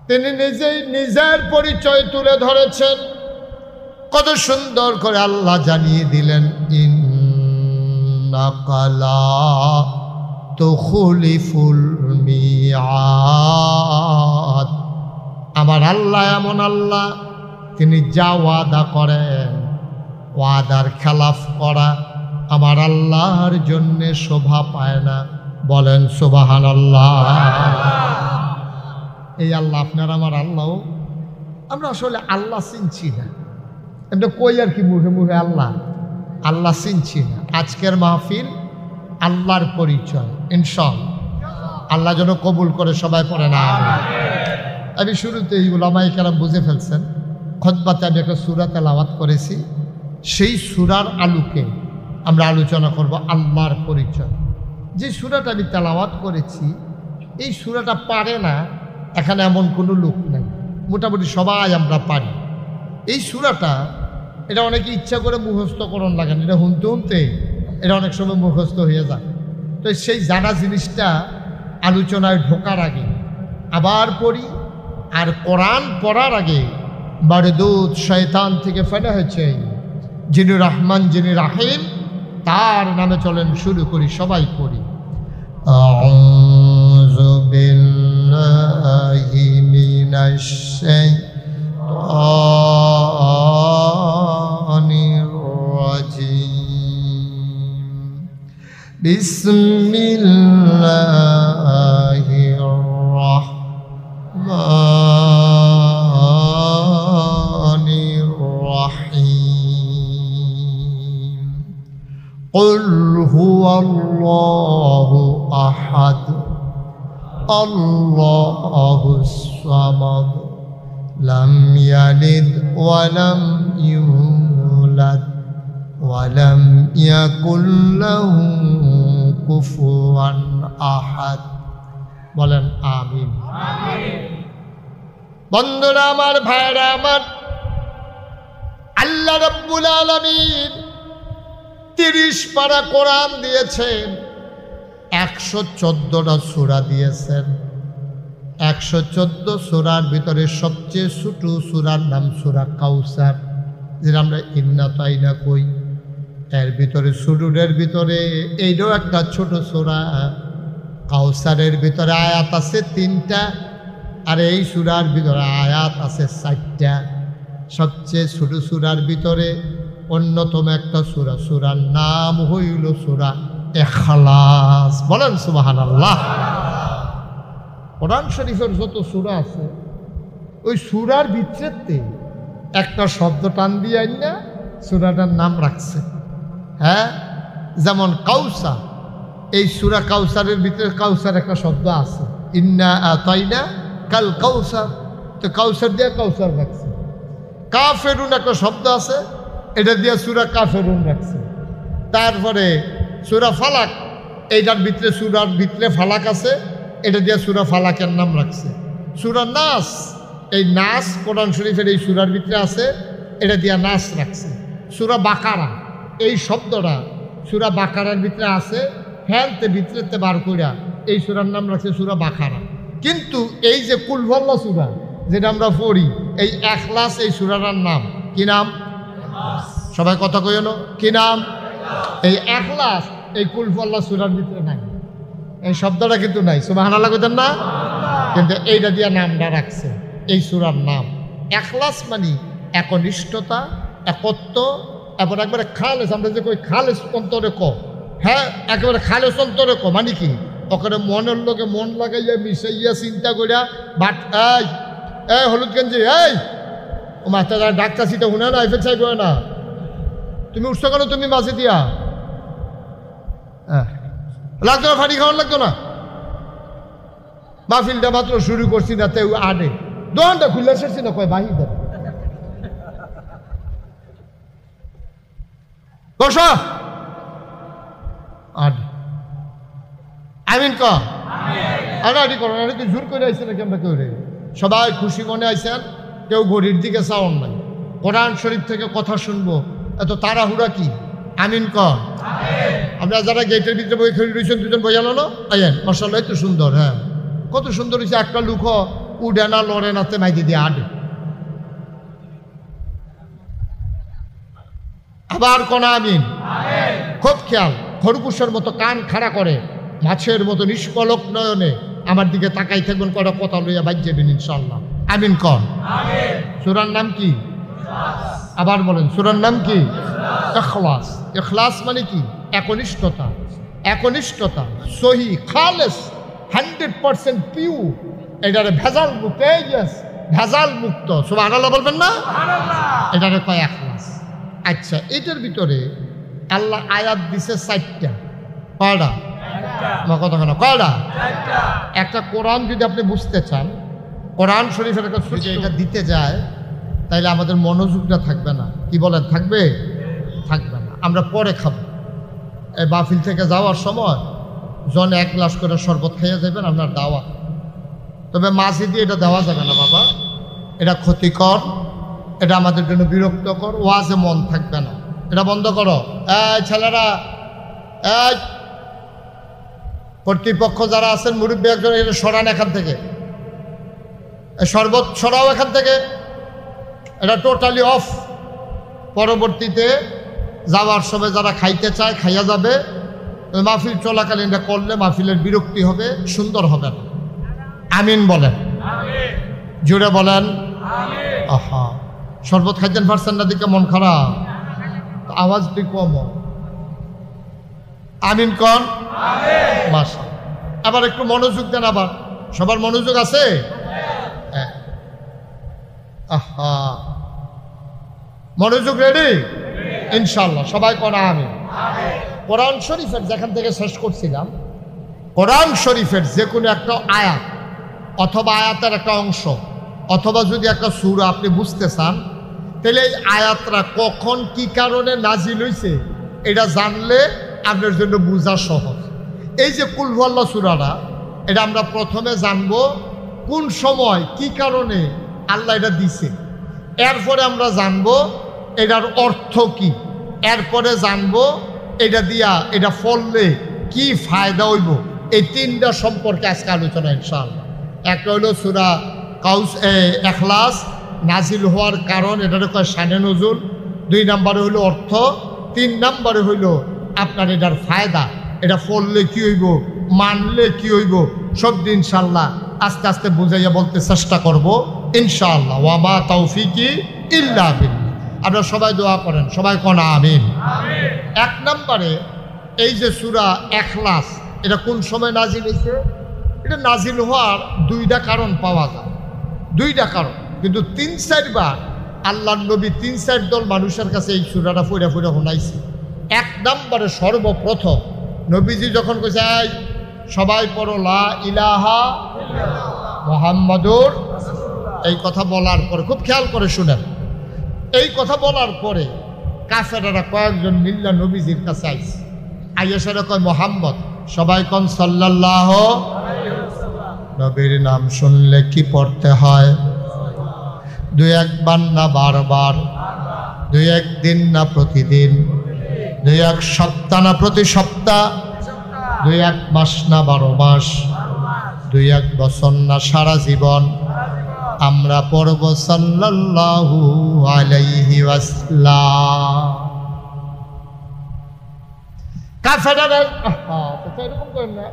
তিনি নিজেই নিজের পরিচয় তুলে ধরেছেন, কত সুন্দর করে আল্লাহ জানিয়ে দিলেন, ইন্নাকা লা তুখলিফুল মিআদ। আমার আল্লাহ এমন আল্লাহ, তিনি যা ওয়াদা করেন, ওয়াদার খেলাফ করা আমার আল্লাহর জন্যে শোভা পায় না। বলেন সুবহানাল্লাহ। এই আল্লাহ আপনার আমার আল্লাহ, আমরা আসলে আল্লাহ চিনছি না। এটা কই আর কি মুখে মুখে আল্লাহ আল্লাহ চিনছি না। আজকের মাহফিল আল্লাহর পরিচয়, ইনশাআল্লাহ আল্লাহ যেন কবুল করে সবাই পড়ে না। আমি শুরুতেই উলামায়ে কেরাম বুঝে ফেলছেন, খুতবাতে আমি একটা সূরা তেলাওয়াত করেছি, সেই সূরার আলোকে আমরা আলোচনা করব আল্লাহর পরিচয়। যে সূরাটা আমি তেলাওয়াত করেছি, এই সূরাটা পারে না এখানে এমন কোনো লোক নাই, মোটামুটি সবাই আমরা পারি। এই সূরাটা এটা অনেকে ইচ্ছা করে মুখস্থকরণ লাগেন, এটা শুনতে শুনতে এটা অনেক সময় মুখস্থ হয়ে যায়। তো সেই জানা জিনিসটা আলোচনায় ঢোকার আগে আবার পড়ি, আর কোরআন পড়ার আগে বারদুদ শয়তান থেকে ফেলা হয়েছে যিনি রহমান যিনি রাহিম, তার নামে চলেন শুরু করি, সবাই পড়ি। আউযু বিল্লাহি মিনাশ শাইতানির রাজীম। বিসমিল্লাহির রাহমানির রাহিম। قل هو الله أحد الله الصمد لم يلد ولم يولد ولم يكن له كفوا أحد। বলেন আমিন। বন্ধুরা আমার, ভাইরা আমার, আল্লাহ রাব্বুল আলামিন 30 পারা কোরআন দিয়েছেন, 114টা সূরা দিয়েছেন। 114 সূরার ভিতরে সবচেয়ে ছোট সূরার নাম সূরা কাউসার, যেটা আমরা ইন্না তাইনা কই। এর ভিতরে সুরুরের ভিতরে এইটাও একটা ছোট সূরা। কাউসারের ভিতরে আয়াত আছে 3টা, আর এই সূরার ভিতরে আয়াত আছে 4টা। সবচেয়ে ছোট সূরার ভিতরে অন্যতম একটা সূরা, সূরার নাম হইল সূরা ইখলাস। বলেন সুবহানাল্লাহ। কোরআন শরীফের যত সূরা আছে, ওই সূরার ভিতরেতে একটা শব্দ টান দিয়ে না সূরাটার নাম রাখছে। হ্যাঁ, যেমন কাউসার, এই সূরা কাউসারের ভিতরে কাউসার একটা শব্দ আছে, ইন্না আতাইনা কাল কাউসার, তো কাউসার দিয়ে কাউসার রাখছে। কাফেরুন একটা শব্দ আছে, এটা দিয়ে সূরা কাফেরুন রাখছে। তারপরে সূরা ফালাক, এইটার ভিতরে সূরার ভিতরে ফালাক আছে, এটা দিয়ে সূরা ফালাকের নাম রাখছে। সূরা নাস, এই নাস কোরআন শরীফের এই সূরার ভিতরে আছে, এটা দিয়ে নাস রাখছে। সূরা বাকারা, এই শব্দটা সূরা বাকারার ভিতরে আছে, হেলতে ভিতরেতে বার কইরা এই সূরার নাম রাখছে সূরা বাকারা। কিন্তু এই যে কুল হুয়াল্লাহ সূরা যেটা আমরা পড়ি, এই ইখলাস এই সূরাটার নাম কি নাম? সবাই কথা কইও না, কি নাম? এই ইখলাস এই কুল হুয়াল্লাহ সূরার ভিতরে নাই, এই শব্দটা কিন্তু নাই। সুবহানাল্লাহ কইতেন না? কিন্তু এইটা দিয়া নামটা রাখছে এই সূরার নাম ইখলাস, মানে একনিষ্ঠতা, একত্ব, এবার একবারে খালেস। আমরা যে কই খালেস অন্তরে ক, হ্যাঁ একেবারে খালেস অন্তরে ক মানে কি? ওখানে মনের লোকে মন লাগাইয়া মিশাইয়া চিন্তা করিয়া বাট এই হলুদ গেঞ্জি এই ও মাস্টার ডাক্তার সিটা শুনে না, এফেক্ট চাইব না, তুমি উঠছো কেন? তুমি মাঝে দিয়া লাগতো না, ফাটি খাওয়ার লাগতো না। মাহফিলটা মাত্র শুরু করছি না, তেও আডে দোকানটা খুললে সেরছি না, কয় বাহি দেবে বসো আডে। আমিন ক আডি করো না, কি জোর করে আইসে নাকি? আমরা কেউ রে সবাই খুশি মনে আইসেন, কেউ ঘড়ির দিকে চাওন নাই। কোরআন শরীফ থেকে কথা শুনবো, এত তাড়াহুড়া কি? আমিন ক। আমরা যারা গেটের ভিতরে বই খেলে রয়েছেন, দুজন বইয়ালো না আইয়েন, মাশাআল্লাহ এত সুন্দর, হ্যাঁ কত সুন্দর হয়েছে। একটা লুক উডে না লড়ে নাতে মাইতে দিয়ে আডে। আবার কোন আমিন, খুব খেয়াল। খরগোশের মতো কান খাড়া করে, মাছের মতো নিষ্কলক নয়নে আমার দিকে তাকাই থাকবেন, কটা কথা লইয়া বাজ যাবেন ইনশাআল্লাহ। আমিন কন। সূরার নাম কি? আবার বলেন, সূরার নাম কি? ইখলাস। ইখলাস মানে কি? একনিষ্ঠতা। একনিষ্ঠতা সহি খালেস 100% পিওর, এটারে ভেজাল মুক্ত, ভেজাল মুক্ত। সুবহানাল্লাহ বলবেন না? এটারে কয় ইখলাস। আচ্ছা, এটার ভিতরে আল্লাহ আয়াত দিছে 4টা। কয়টা? আমার কথা কেন? কয়টা? একটা কোরআন যদি আপনি বুঝতে চান, কোরআন শরীফের একটা যদি এটা দিতে যায়, তাইলে আমাদের মনোযোগটা থাকবে না। কি বলেন? থাকবে? থাকবে না। আমরা পরে খাবো। এই মাহফিল থেকে যাওয়ার সময় জনে 1 গ্লাস করে শরবত খাইয়া যাবেন, আপনার দাওয়া। তবে মাঝে দিয়ে এটা দেওয়া যাবে না বাবা, এটা ক্ষতিকর, এটা আমাদের জন্য বিরক্তকর, ওয়াজে মন থাকবে না, এটা বন্ধ করো। এই ছেলেরা, এই কর্তৃপক্ষ যারা আছেন, মুরব্বী একজন, এটা সরান এখান থেকে, শরবত সরাও এখান থেকে, এটা টোটালি অফ। পরবর্তীতে যাওয়ার সময় যারা খাইতে চায় খাইয়া যাবে, মাহফিল চলাকালীন এটা করলে মাহফিলের বিরক্তি হবে, সুন্দর হবে না। আমিন বলেন, জোরে বলেন। আহা, শরবত খাইতেন পারছেন না দিকে মন খারাপ, আওয়াজ তুই কম। আমিন কন। মাশা, আবার একটু মনোযোগ দেন। আবার সবার মনোযোগ আছে? আহা, মনোযোগ রেডি? ইনশাল্লাহ সবাই কনা আমিন। কোরআন শরীফের যেখান থেকে শেষ করছিলাম, কোরআন শরীফের যে কোনো একটা আয়াত অথবা আয়াতের একটা অংশ অথবা যদি একটা সূরা আপনি বুঝতে চান, তাহলে এই আয়াতটা কখন কি কারণে নাজিল হয়েছে এটা জানলে আপনার জন্য বোঝা সহজ। এই যে কুল হুয়াল্লাহ সূরাটা, এটা আমরা প্রথমে জানবো কোন সময় কি কারণে আল্লাহ এটা দিছে, এরপরে আমরা জানবো এটার অর্থ কি, এরপরে জানবো এটা দিয়া এটা ফললে কি ফায়দা হইব। এই 3টা সম্পর্কে আজকে আলোচনা ইনশাআল্লাহ। একটা হইল সূরা ইখলাস নাজিল হওয়ার কারণ, এটার কয় শানে নজুল। 2 নম্বরে হইল অর্থ। 3 নম্বরে হইল আপনার এটার ফায়দা, এটা পড়লে কি হইব, মানলে কি হইব, সব দিন ইনশাআল্লাহ আস্তে আস্তে বুঝাইয়া বলতে চেষ্টা করব ইনশাআল্লাহ। ওয়া মা তাওফিকি ইল্লা বিল্লাহ। আপনারা সবাই দোয়া করেন, সবাই কোন আমিন। 1 নম্বরে এই যে সূরা ইখলাস, এটা কোন সময় নাজিল হয়েছে? এটা নাজিল হওয়ার 2টা কারণ পাওয়া যায়, 2টা কারণ, কিন্তু 3-4 বার আল্লাহর নবী 3-4 দল মানুষের কাছে এই সূরাটা পড়ে পড়ে শোনাইছে। 1 নম্বরে সর্বপ্রথম নবীজি যখন কইছে সবাই পড়ো লা ইলাহা মুহাম্মাদুর, এই কথা বলার পরে খুব খেয়াল করে শুনেন, এই কথা বলার পরে কাফেররা কয়েকজন মিল্লা নবীজির কাছে আইছে, আইয়াসারা কয় মুহাম্মদ, সবাই কোন সাল্লাল্লাহু আলাইহি ওয়াসাল্লাম। নবীর নাম শুনলে কি পড়তে হয়? 2-1 বার না বারবার, 2-1 দিন না প্রতিদিন, 2-1 সপ্তাহ না প্রতি সপ্তাহ, 2-1 মাস না 12 মাস, 2-1 বছর না সারা জীবন আমরা পড়ব সাল্লাল্লাহু আলাইহি ওয়াসাল্লাম। কাফেররা তো এরকম করেন না,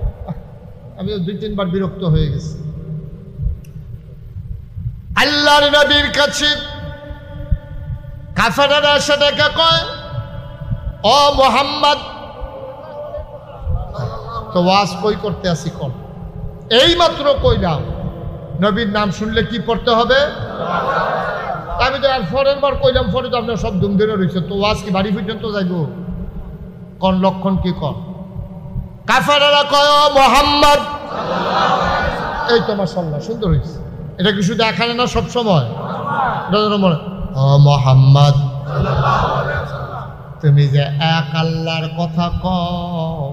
আমি 2-3 বার বিরক্ত হয়ে গেছি। আল্লাহর নবীর কাছে কাফেররা সেটাকে কয়, ও মুহাম্মদ, তো ওয়াজ কই করতে আসি কোন, এই মাত্র কইলাম নবীর নাম শুনলে কি পড়তে হবে। আমি তো আর পরের বার কইলাম, পরে তো আপনার সব দুম ধরে রয়েছে, তো ওয়াজ কি বাড়ি পর্যন্ত যাইব? কোন লক্ষণ কি কর? কাফেররা কয়, ও মুহাম্মদ, এই তো মাশাআল্লাহ সুন্দর হয়েছে। এটা কি শুধু এখানে না, সব সময়? ও মুহাম্মদ, তুমি যে এক আল্লাহর কথা কও,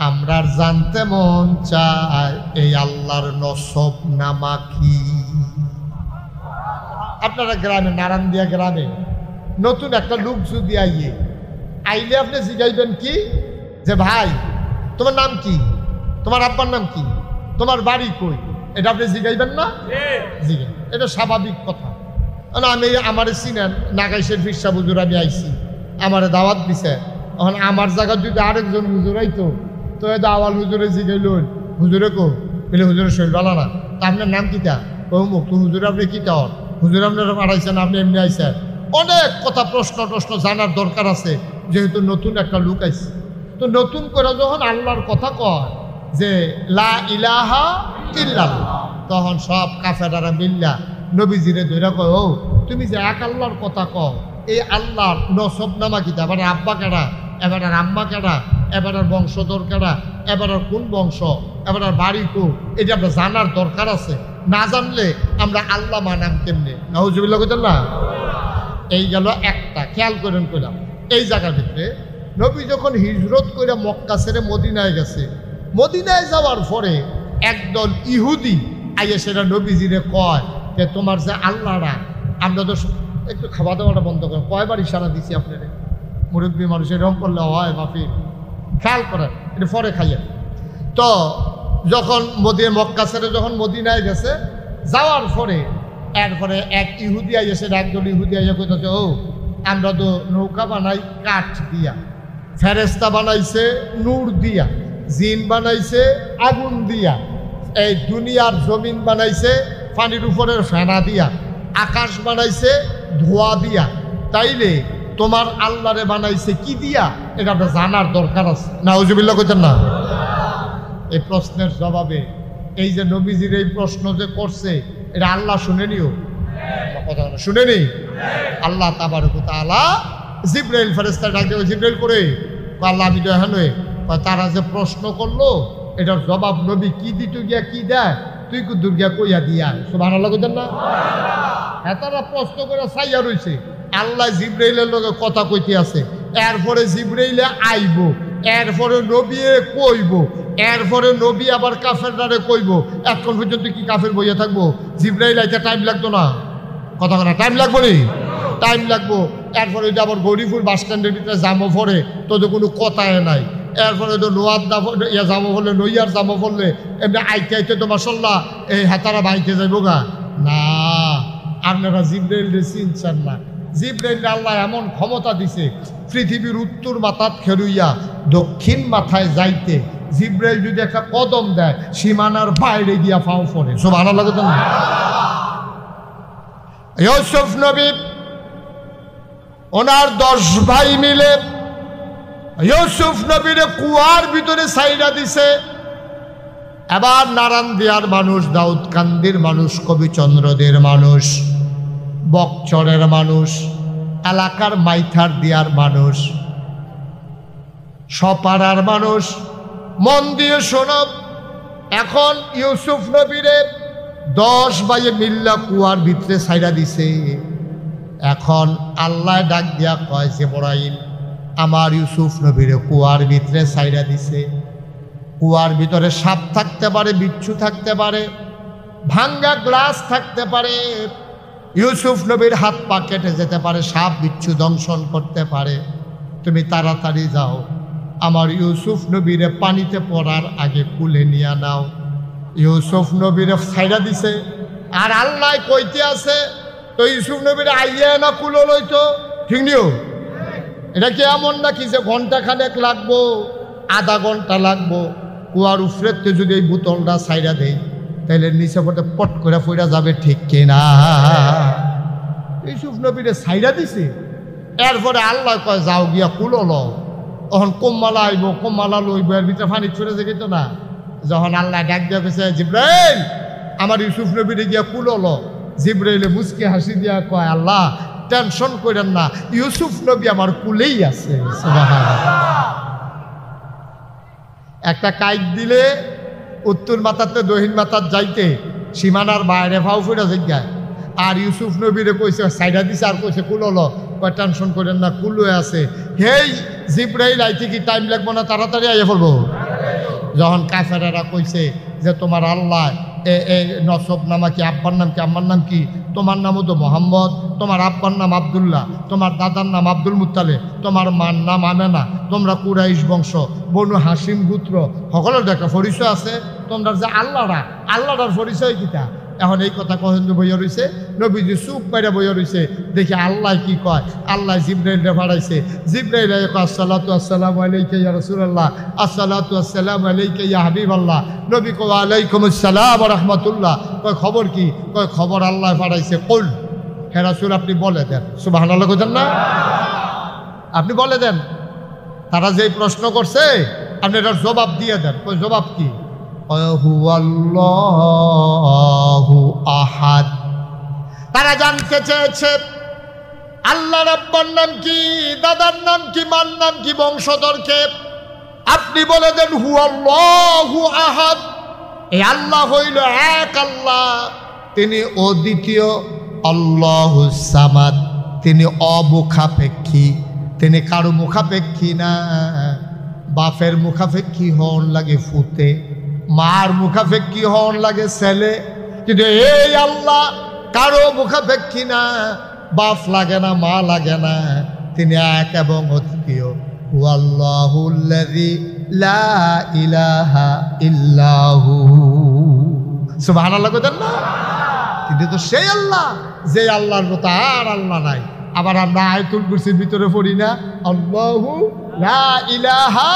আমরা জানতে মন চায় এই আল্লাহর নসব নামা কি? আপনারা গ্রামে, নারায়ণদিয়া গ্রামে নতুন একটা লোক যদি আইলে আপনি জিগাইবেন কি, যে ভাই তোমার নাম কি, তোমার আব্বার নাম কি, তোমার বাড়ি কই, এটা আপনি জিগাইবেন না? জিগাই, এটা স্বাভাবিক কথা। আমি আমার চিনেন নাগাইশের ফিরসা হুজুর, আমি আইছি, আমারে দাওয়াত দিছে, এখন আমার জায়গা যদি আরেকজন হুজুর আইতো, তো দাওয়াল হুজুরে জিগাইল, হুজুরে কো বলে হুজুরের শরীর ভালো না, তা আপনার নাম কিতা? ও মুখ, তো হুজুরে আপনি কি কর, হুজুর আপনারা পাঠাইছেন, আপনি এমনি আইছেন। অনেক কথা প্রশ্ন জানার দরকার আছে, যেহেতু নতুন একটা লোক আইছে। তো নতুন করে যখন আল্লাহর কথা কয় যে লা ইলাহা ইল্লাল্লাহ, তখন সব কাফেররা মিল্লা নবীজিরে ধইরা কয়, ও তুমি যে এক আল্লাহর কথা কও, এই আল্লাহর নসব নামা কিতা? এবার আব্বা কেডা, এবার আম্মা কেডা, এবার বংশধর কেডা, এবার কোন বংশ, এবার বাড়ি কো, এটা আমরা জানার দরকার আছে। না জানলে আমরা আল্লাহ মানাম কেমনে? নাউজুবিল্লাহ কইতেন না? এই গেল একটা, খেয়াল করেন কইলাম। এই জায়গার ভিতরে নবী যখন হিজরত করে মক্কা ছেড়ে মদিনায় গেছে, মদিনায় যাওয়ার পরে একদল ইহুদি আইয়ে সেটা নবীজিরে কয় যে তোমার যে আল্লাহরা, আমরা তো একটু খাওয়া দাওয়াটা বন্ধ করেন, কয়বার ইশারা দিছি আপনারে, মুরব্বী মানুষ এরকম করলে হয় মাফি, খেয়াল করেন, এটা পরে খাইয়েন। তো যখন মক্কা ছেড়ে যখন মদিনায় গেছে, যাওয়ার পরে এরপরে এক ইহুদি আইসে, একদল ইহুদি আইসে কইতেছে, ও আমরা তো নৌকা বানাই কাঠ দিয়া, ফেরেস্তা বানাইছে নূর দিয়া, জিন বানাইছে আগুন দিয়া, এই দুনিয়ার জমিন বানাইছে পানির উপরের ফেনা দিয়া, আকাশ বানাইছে ধোয়া দিয়া, তাইলে তোমার আল্লাহরে বানাইছে কি দিয়া? এটা আপনার জানার দরকার আছে। নাউজুবিল্লাহ কইতেন না? এই প্রশ্নের জবাবে এই যে নবীজির এই প্রশ্ন যে করছে, এটা আল্লাহ শুনেনিও, কথা শুনেনি? আল্লাহ তাবারক ওয়া তাআলা জিবরাইল ফেরেশতা ডাক দিয়ে, জিবরাইল করে আল্লাহ, আমি তো এখানে তারা যে প্রশ্ন করলো, এটার জবাব নবী কি দিত গিয়া কি দেয়, তুই কুদ্দুর গিয়া কইয়া দিয়া। সুবহানাল্লাহ কইতেন না? হ্যাঁ, তারা প্রশ্ন করে চাইয়া রইছে, আল্লাহ জিবরাইলের লগে কথা কইতে আছে, এরপরে জিবরাইলে আইব, এরপরে নবী কইব, এরপরে নবী আবার কাফেরদারে কইব। এখন পর্যন্ত কি কাফের বইয়া থাকবো? জিবরাইল আইতে টাইম লাগতো না? কথা না, টাইম লাগবো নি? টাইম লাগবো। এরপরে যদি আবার গৌরীপুর বাস স্ট্যান্ডের ভিতরে জামো পড়ে, তোদের কোনো কথায় নাই। এরপরে তো নোয়ার ইয়া জামো পড়লে, নইয়ার জামো পড়লে এমনি আইতে আইতে তো মাসাল্লাহ এই হাতারা বাইতে যাইব গা না। আপনারা জিবরাইল চিনছেন না। জিবরাইল আল্লাহ এমন ক্ষমতা দিছে, পৃথিবীর উত্তর মাথাত খেলুইয়া দক্ষিণ মাথায় যাইতে জিবরাইল যদি একটা কদম দেয়, সীমানার বাইরে গিয়া ফাও পড়ে। সুবহানাল্লাহ লাগতো না? ইউসুফ নবী ওনার 10 ভাই মিলে ইউসুফ নবীর কুয়ার ভিতরে সাইরা দিছে। এবার নারায়ণদিয়ার মানুষ, দাউদকান্দির মানুষ, কবিচন্দ্রদের মানুষ, বকচরের মানুষ, এলাকার মাইথার দিয়ার মানুষ, সপাড়ার মানুষ, মন দিয়ে শোনো। এখন ইউসুফ নবীরে 10 ভাইয়ে মিল্লা কুয়ার ভিতরে সাইরা দিছে। এখন আল্লাহ ডাক দিয়া কয়, জিবরাইল, আমার ইউসুফ নবীরে কুয়ার ভিতরে সাইরা দিছে। কুয়ার ভিতরে সাপ থাকতে পারে, বিচ্ছু থাকতে পারে, ভাঙ্গা গ্লাস থাকতে পারে, ইউসুফ নবীর হাত পা কেটে যেতে পারে, সাপ বিচ্ছু দংশন করতে পারে। তুমি তাড়াতাড়ি যাও, আমার ইউসুফ নবীরে পানিতে পড়ার আগে কুলে নিয়ে নাও। ইউসুফ নবীরে ছাইড়া দিছে, আর আল্লাহ কইতে আছে তো ইউসুফ নবীরে আইয়া না কুলো লইতো, ঠিক নিও? এটা কি এমন নাকি যে ঘন্টা খানেক লাগবো, আধা ঘন্টা লাগবো? কুয়ার উফরেতে যদি এই বোতলটা ছাইড়া দেয় তাহলে নিচে পড়তে পট করে ফইরা যাবে, ঠিক কিনা? ইউসুফ নবীরে ছাইড়া দিছে, এরপরে আল্লাহ কয় যাও গিয়া কুলো লও। তখন কোম্মালা আইব, কোম্মালা লইব, এর ভিতরে পানি ছড়ে যেত না। যখন আল্লাহ ডাক দিয়া কইছে জিব্রাইল আমার ইউসুফ নবীরে গিয়া কুলো লো, জিব্রাইলে মুচকি হাসি দিয়া কয় আল্লাহ টেনশন করেন না, ইউসুফ নবী আমার কুলেই আছে। একটা কাইট দিলে উত্তর মাথাতে দক্ষিণ মাথার যাইতে সীমানার বাইরে ফাউ ফিরা জিজ্ঞায়, আর ইউসুফ নবীরে কইছে সাইডা দিছে, আর কইছে কুলো লো, কয় টেনশন করেন না কুলো আছে। হেই জিব্রাইল আইতে কি টাইম লাগবো না, তাড়াতাড়ি আইয়া পড়বো। যখন কাফেরেরা কইছে যে তোমার আল্লাহ নসব নামা কি, আব্বার নাম কি, আম্মার নাম কি? তোমার নামও তো মোহাম্মদ, তোমার আব্বার নাম আবদুল্লাহ, তোমার দাদার নাম আব্দুল মুত্তালিব, তোমার মার নাম আমেনা, তোমরা কুরাইশ বংশ, বনু হাসিম গোত্র, সকলের একটা পরিচয় আছে। তোমরা যে আল্লাহর পরিচয় কিতা? এখন এই কথা কহেন বইয়া রয়েছে, নবীজি চুপ মাইরা বইয়া রয়েছে। দেখি আল্লাহ কি কয়। আল্লাহ জিব্রাইলরে পাঠাইছে। জিব্রাইল আসসালাতু আসসালামু আলাইকা ইয়া রাসূলুল্লাহ, আসসালাতু আসসালামু আলাইকা ইয়া হাবিবাল্লাহ। নবী কয় আলাইকুম আসসালাম ওয়া রাহমাতুল্লাহ। কয় খবর কি? কয় খবর আল্লাহ পাঠাইছে। কুল, হে রাসূল আপনি বলে দেন। সুবহানাল্লাহ কইতেন না? আপনি বলে দেন। তারা যেই প্রশ্ন করছে আপনি এটার জবাব দিয়ে দেন। কয় জবাব কি? হুয়াল্লাহু আহাদ। তারা জানতে চেয়েছে আল্লাহর আব্বার নাম কি, দাদার নাম কি, মার নাম কি, বংশধরকে। আপনি বলে দেন হুয়াল্লাহু আহাদ। এই আল্লাহ হইল এক আল্লাহ, তিনি অদ্বিতীয়। আল্লাহুস সামাদ, তিনি অমুখাপেক্ষী, তিনি কারো মুখাপেক্ষী না। বাপের মুখাপেক্ষী হন লাগে ফুতে, মার মুখাপেক্ষী হন লাগে ছেলে, কিন্তু এই আল্লাহ কারো মুখাপেক্ষী না, বাপ লাগে না, মা লাগে না, তিনি এক এবং অদ্বিতীয়। আল্লাহুল্লাযী লা ইলাহা ইল্লাহু। সুবহানাল্লাহ কইতেন না? কিন্তু তো সেই আল্লাহ, যে আল্লাহর মতো আর আল্লাহ নাই। আবার আমরা আয়াতুল কুরসির ভিতরে পড়ি না আল্লাহু লা ইলাহা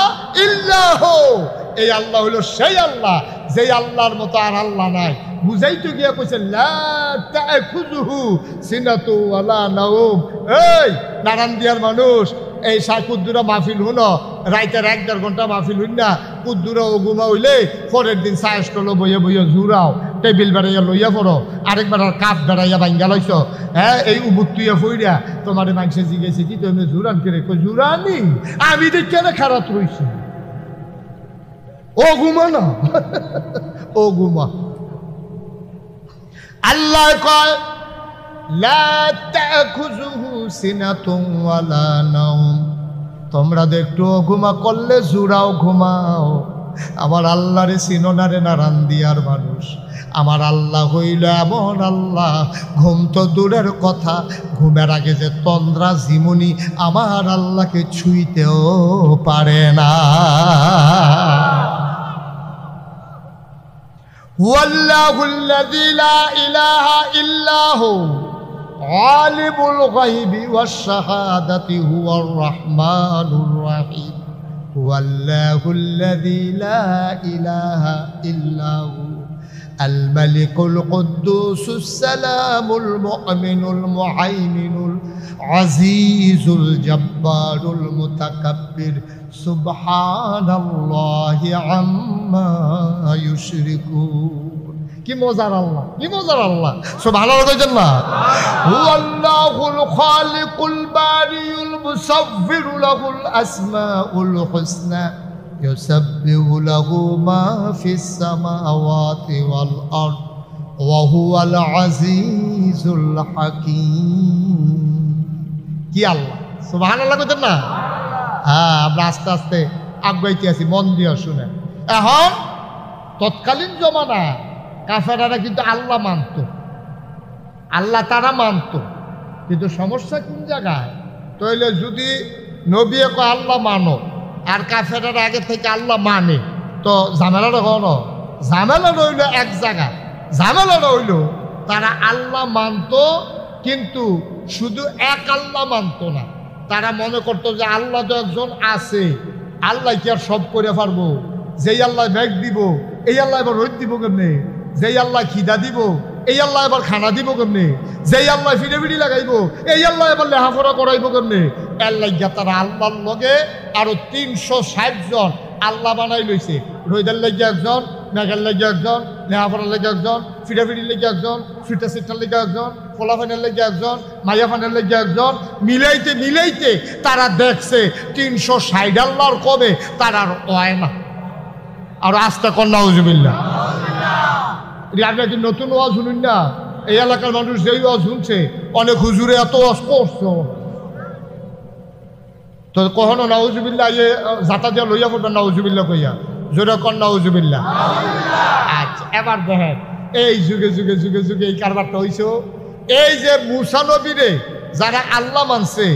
ইল্লাহু। এই আল্লাহ হলো সেই আল্লাহ, যেই আল্লাহর মতো আর আল্লাহ নাই। বুঝাইতে গিয়া কইছে লা তাখুযুহু সিনাতু ওয়ালা নাওম। এই নারায়ণদিয়ার মানুষ, এই কুদ্দুরা মাহফিল হুনো, রাইতের 1-1.5 ঘন্টা মাহফিল হইন না, কুদ্দুরা ও ঘুমা হইলে পরের দিন চা স্টল বইয়া বইয়া জুড়াও, টেবিল বেড়াইয়া লইয়া পড়ো, আরেকবার আর কাপ বেড়াইয়া ভাঙ্গা লইছ। হ্যাঁ, এই উবুত তুইয়া ফইরা তোমার মানুষে জিজ্ঞেসে কি তুমি জুরান করে? কই জুরানি আমি দেখে না খারাপ রইছি। ও ঘুমা না, ও ঘুমা। আল্লাহ কয় লা তাখুযুহু সিনাতুন ওয়ালা নাওম। তোমরা তো একটু ঘুমা করলে জুড়াও ঘুমাও। আমার আল্লাহরে চিনো না রে নারায়ণদিয়ার মানুষ। আমার আল্লাহ হইল এমন আল্লাহ, ঘুম তো দূরের কথা, ঘুমের আগে যে তন্দ্রা ঝিমুনি আমার আল্লাহকে ছুঁইতেও পারে না। হুয়াল্লাহুল্লাযী লা ইলাহা ইল্লাহু আলিমুল গায়বি ওয়াশ শাহাদাতি হুয়ার রাহমানুর রাহিম। হুয়াল্লাহুল্লাযী লা ইলাহা ইল্লাহু আল মালিকুল কুদ্দুসুস সালামুল মুমিনুল মুহাইমিনুল আজিজুল জব্বারুল মুতাকাব্বির সুবহানাল্লাহি আম্মা ইউশরিকুন। কি মজার আল্লাহ, কি মজার আল্লাহ। সুবহানাল্লাহ কইতেন না? হুয়াল্লাহুল খালিকুল বারিউল মুসাవ్বিরু লাহুল আসমাউল হুসনা ইউসাব্বিহু লাহু মা ফিস সামাওয়াতি ওয়াল আরদ ওয়া হুয়াল আজিজুল হাকীম। কি আল্লাহ! সুবহানাল্লাহ কইতেন না? হ্যাঁ, আমরা আস্তে আস্তে আগাইতে আছি, মন দিয়ে শুনে। এখন তৎকালীন জমানা কাফেরারা কিন্তু আল্লাহ মানত, আল্লাহ তারা মানত, কিন্তু সমস্যা কোন জায়গায়? তাইলে যদি নবী কয় আল্লাহ মানো আর কাফেরারা আগে থেকে আল্লাহ মানে, তো ঝামেলাটা হন ঝামেলা রইল এক জায়গা। ঝামেলা রইল তারা আল্লাহ মানত, কিন্তু শুধু এক আল্লাহ মানত না। তারা মনে করতো যে আল্লাহ তো একজন আছে, আল্লাহ কি আর সব করে পারবো? যেই আল্লাহ ব্যাগ দিব, এই আল্লাহ এবার রোদ দিব কেমনে? যেই আল্লাহ খিদা দিব, এই আল্লাহ এবার খানা দিব কেমনে? যেই আল্লাহ ফিরে ফিরি লাগাইব, এই আল্লাহ এবার লেখাপড়া করাইব কেমনে? আল্লাহ গিয়া তারা আল্লাহর লগে আরো 360 জন আল্লাহ বানাই লইছে। রোদের লেগে একজন, মেঘের লেগে একজন, লেখাপড়ার লেগে একজন, ফিটাফিটির লেগে একজন, ফিটা সিটার লেগে একজন, ফলাফানের লেগে একজন, মাইয়া ফানের লেগে একজন। মিলাইতে মিলাইতে তারা দেখছে 360 আল্লাহর কবে তারা আর হয় না। আর আস্তা কন্যা হুজুবিল্লাহ। আপনি কি নতুন ওয়াজ শুনুন না? এই এলাকার মানুষ যেই ওয়াজ শুনছে, অনেক হুজুরে এত ওয়াজ করছে, তো কখনো নাউজুবিল্লাহ জাতা দিয়া লইয়া পড়বেন নাউজুবিল্লাহ কইয়া, জোরে কন নাউজুবিল্লাহ। আচ্ছা, এবার দেখেন এই যুগে যুগে যুগে যুগে এই কারবারটা হইছে। এই যে মুসা নবীরে যারা আল্লাহ মানছে,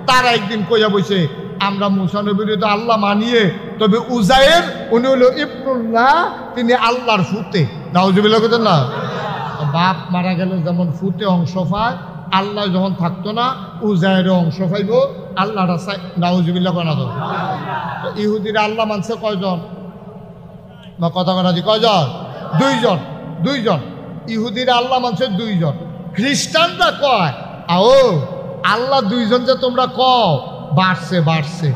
তারা একদিন কইয়া বইছে আমরা মুসা নবীরে তো আল্লাহ মানিয়ে, তবে উজায়ের উনি হলো ইবনুল্লাহ, তিনি আল্লাহর ফুতে। নাউজুবিল্লাহ কইতেন না? বাপ মারা গেল যেমন ফুতে অংশ পায়, আল্লাহ যখন থাকতো না উজায়েরও অংশ পাইব, আল্লাহ রাস্তায়। নাউজুবিল্লাহ কনা তো ইহুদিরা আল্লাহ মানছে কয়জন? কথা কথা দি কয়জন? 2 জন। 2 জন ইহুদিরা আল্লাহ মানছে 2 জন। খ্রিস্টানরা কয় আও আল্লাহ 2 জন যে তোমরা কও, বাড়ছে বাড়ছে।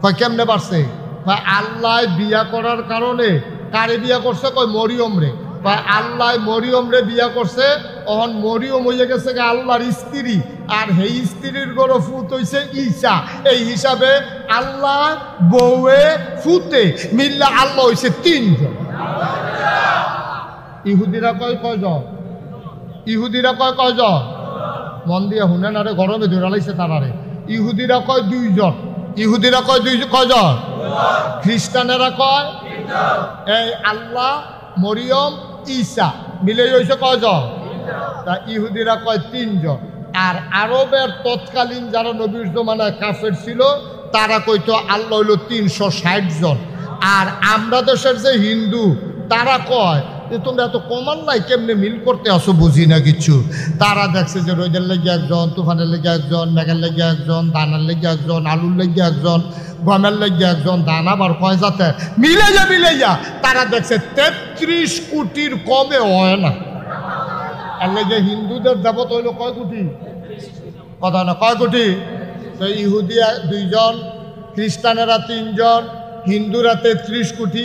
কয় কেমনে বাড়ছে? কয় আল্লাহ বিয়া করার কারণে, কারে বিয়া করছে? কয় মরিয়ম রে। কয় আল্লাহ মরিয়ম রে বিয়া করছে, অহন মরিয়ম হইয়া গেছে আল্লাহর স্ত্রী, আর সেই স্ত্রীর গড় ফুত হইছে ঈসা। এই হিসাবে আল্লাহ বউয়ে ফুতে মিল্লা আল্লাহ হইছে 3 জন। ইহুদিরা কয় কয়জন? ইহুদিরা কয় কয়জন? মন দিয়ে শুনেন, আরে গরমে ধরে লাইছে তারারে। ইহুদিরা কয় 2 জন। ইহুদিরা কয় কয়জন? খ্রিস্টানেরা কয় এই আল্লাহ মরিয়ম ঈসা মিলে হইছে কয়জন? তা ইহুদিরা কয় 3 জন। আর আরবের তৎকালীন যারা নবীর জমানায় কাফের ছিল, তারা কইতো আল্লাহ হইল 360 জন। আর আমরা দেশের যে হিন্দু, তারা কয় যে তোমরা এত কমান নাই, কেমনে মিল করতে আসো বুঝি না কিছু। তারা দেখছে যে রোদের লেগে একজন, তুফানের লেগে একজন, মেঘের লেগে একজন, দানার লেগে একজন, আলুর লেগে একজন, গমের লেগে একজন, দানা আবার কয় যাতে মিলাইয়া তারা দেখছে 33 কোটির কমে হয় না। এর লেগে হিন্দুদের দেবতা হইল কয় কোটি? কথা না, কয় কোটি? তো ইহুদিয়া 2 জন, খ্রিস্টানেরা 3 জন, হিন্দুরা 33 কোটি,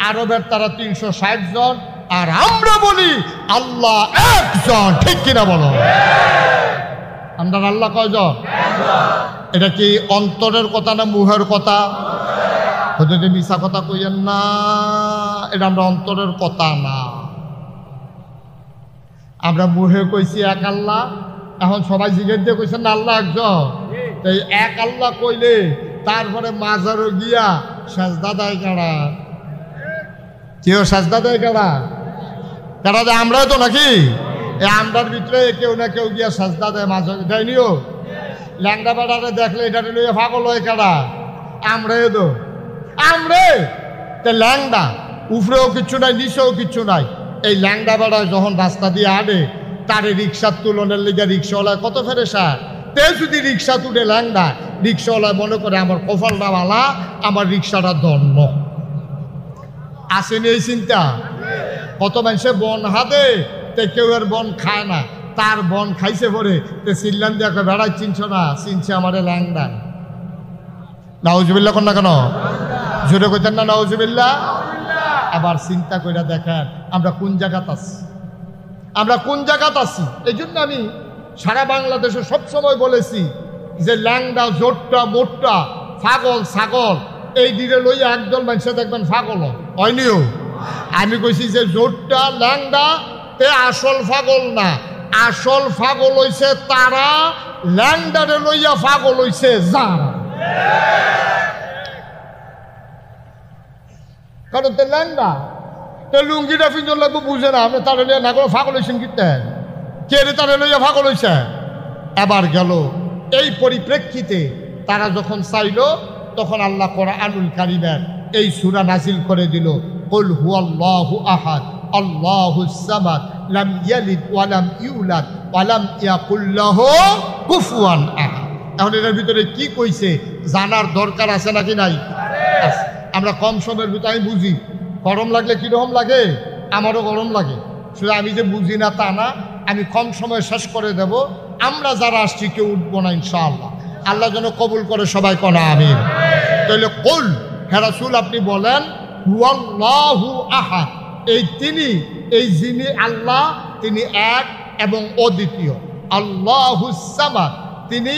আরবের তারা 360 জন, আর আমরা বলি আল্লাহ একজন। ঠিক কিনা বলো? আমরা আল্লাহ কয়জন? এটা কি অন্তরের কথা না মুহের কথা? যদি মিশা কথা কইয়েন না, এটা আমরা অন্তরের কথা না। আমরা মুহে কইছি এক আল্লাহ, এখন সবাই জিজ্ঞেস দিয়ে কইছেন না আল্লাহ একজন। এই এক আল্লাহ কইলে তারপরে মাজারও গিয়া সাজদা দেয় কারা? কেউ সাজদা দেয় কারা? কারা দেয়? আমরাও তো নাকি? এই আমরার ভিতরে কেউ না কেউ গিয়া সাজদা দেয়, মাঝে দেয়নিও। ল্যাংড়া বেড়ারে দেখলে এটা লইয়া পাগল হয় কারা? আমরাও তো। আমরে তে ল্যাংড়া, উপরেও কিচ্ছু নাই, নিচেও কিচ্ছু নাই। এই ল্যাংড়া বেড়ায় যখন রাস্তা দিয়ে আনে, তারে রিক্সার তুলনের লেগে রিক্সাওয়ালায় কত ফেরেশা। তে যদি রিক্সা তুলে ল্যাংড়া, রিক্সাওয়ালায় মনে করে আমার কপালটা বালা, আমার রিক্সাটা ধন্য। আসেনি এই চিন্তা? কত মানুষে বন হাতে, তে কেউ এর বন খায় না, তার বন খাইছে পরে তে চিল্লান দিয়ে বেড়ায় চিনছ না, চিনছে আমারে ল্যাংড়া। নাউজুবিল্লাহ কর না কেন? জোরে কইতেন না নাউজুবিল্লাহ? আবার চিন্তা করে দেখেন আমরা কোন জায়গাত আছি, আমরা কোন জায়গাত আছি। এই জন্য আমি সারা বাংলাদেশে সবসময় বলেছি যে ল্যাংড়া, জোটটা, মোটটা, পাগল, ছাগল, এই দিকে লইয়া একদল মানুষে দেখবেন পাগল হয়নিও। আমি কইছি যে জোটটা, ল্যাংড়া তে আসল পাগল না, আসল পাগল হইছে তারা, ল্যাংড়ারে লইয়া পাগল হইছে যারা। কারণ তে ল্যাংড়া তে লুঙ্গিটা পিঁজর লাগবো বুঝে না, আপনি তারা লইয়া না করে পাগল হয়েছেন কিনতে কে রে? তারা লইয়া পাগল হয়েছে। এবার গেল এই পরিপ্রেক্ষিতে তারা যখন চাইল, তখন আল্লাহ কোরআনুল কারীমের এই সূরা নাজিল করে দিল। কুল হুয়াল্লাহু আহাদ আল্লাহুস সামাদ লাম ইয়ালিদ ওয়া লাম ইউলাদ ওয়া লাম ইয়াকুল লাহু কুফুয়ান আহাদ। এখন এর ভিতরে কি কইছে জানার দরকার আছে নাকি নাই? আমরা কম সময়ের ভিতরে আমি বুঝি, গরম লাগলে কীরকম লাগে? আমারও গরম লাগে, শুধু আমি যে বুঝি না তা না, আমি কম সময় শেষ করে দেব। আমরা যারা আসছি কেউ উঠবো না ইনশাআল্লাহ। আল্লাহ যেন কবুল করে, সবাই কনা আমিন। তাহলে কুল, হে রাসূল আপনি বলেন হুয়াল্লাহু আহাদ, এই তিনি, এই যিনি আল্লাহ তিনি এক এবং অদ্বিতীয়। আল্লাহুস সামাদ, তিনি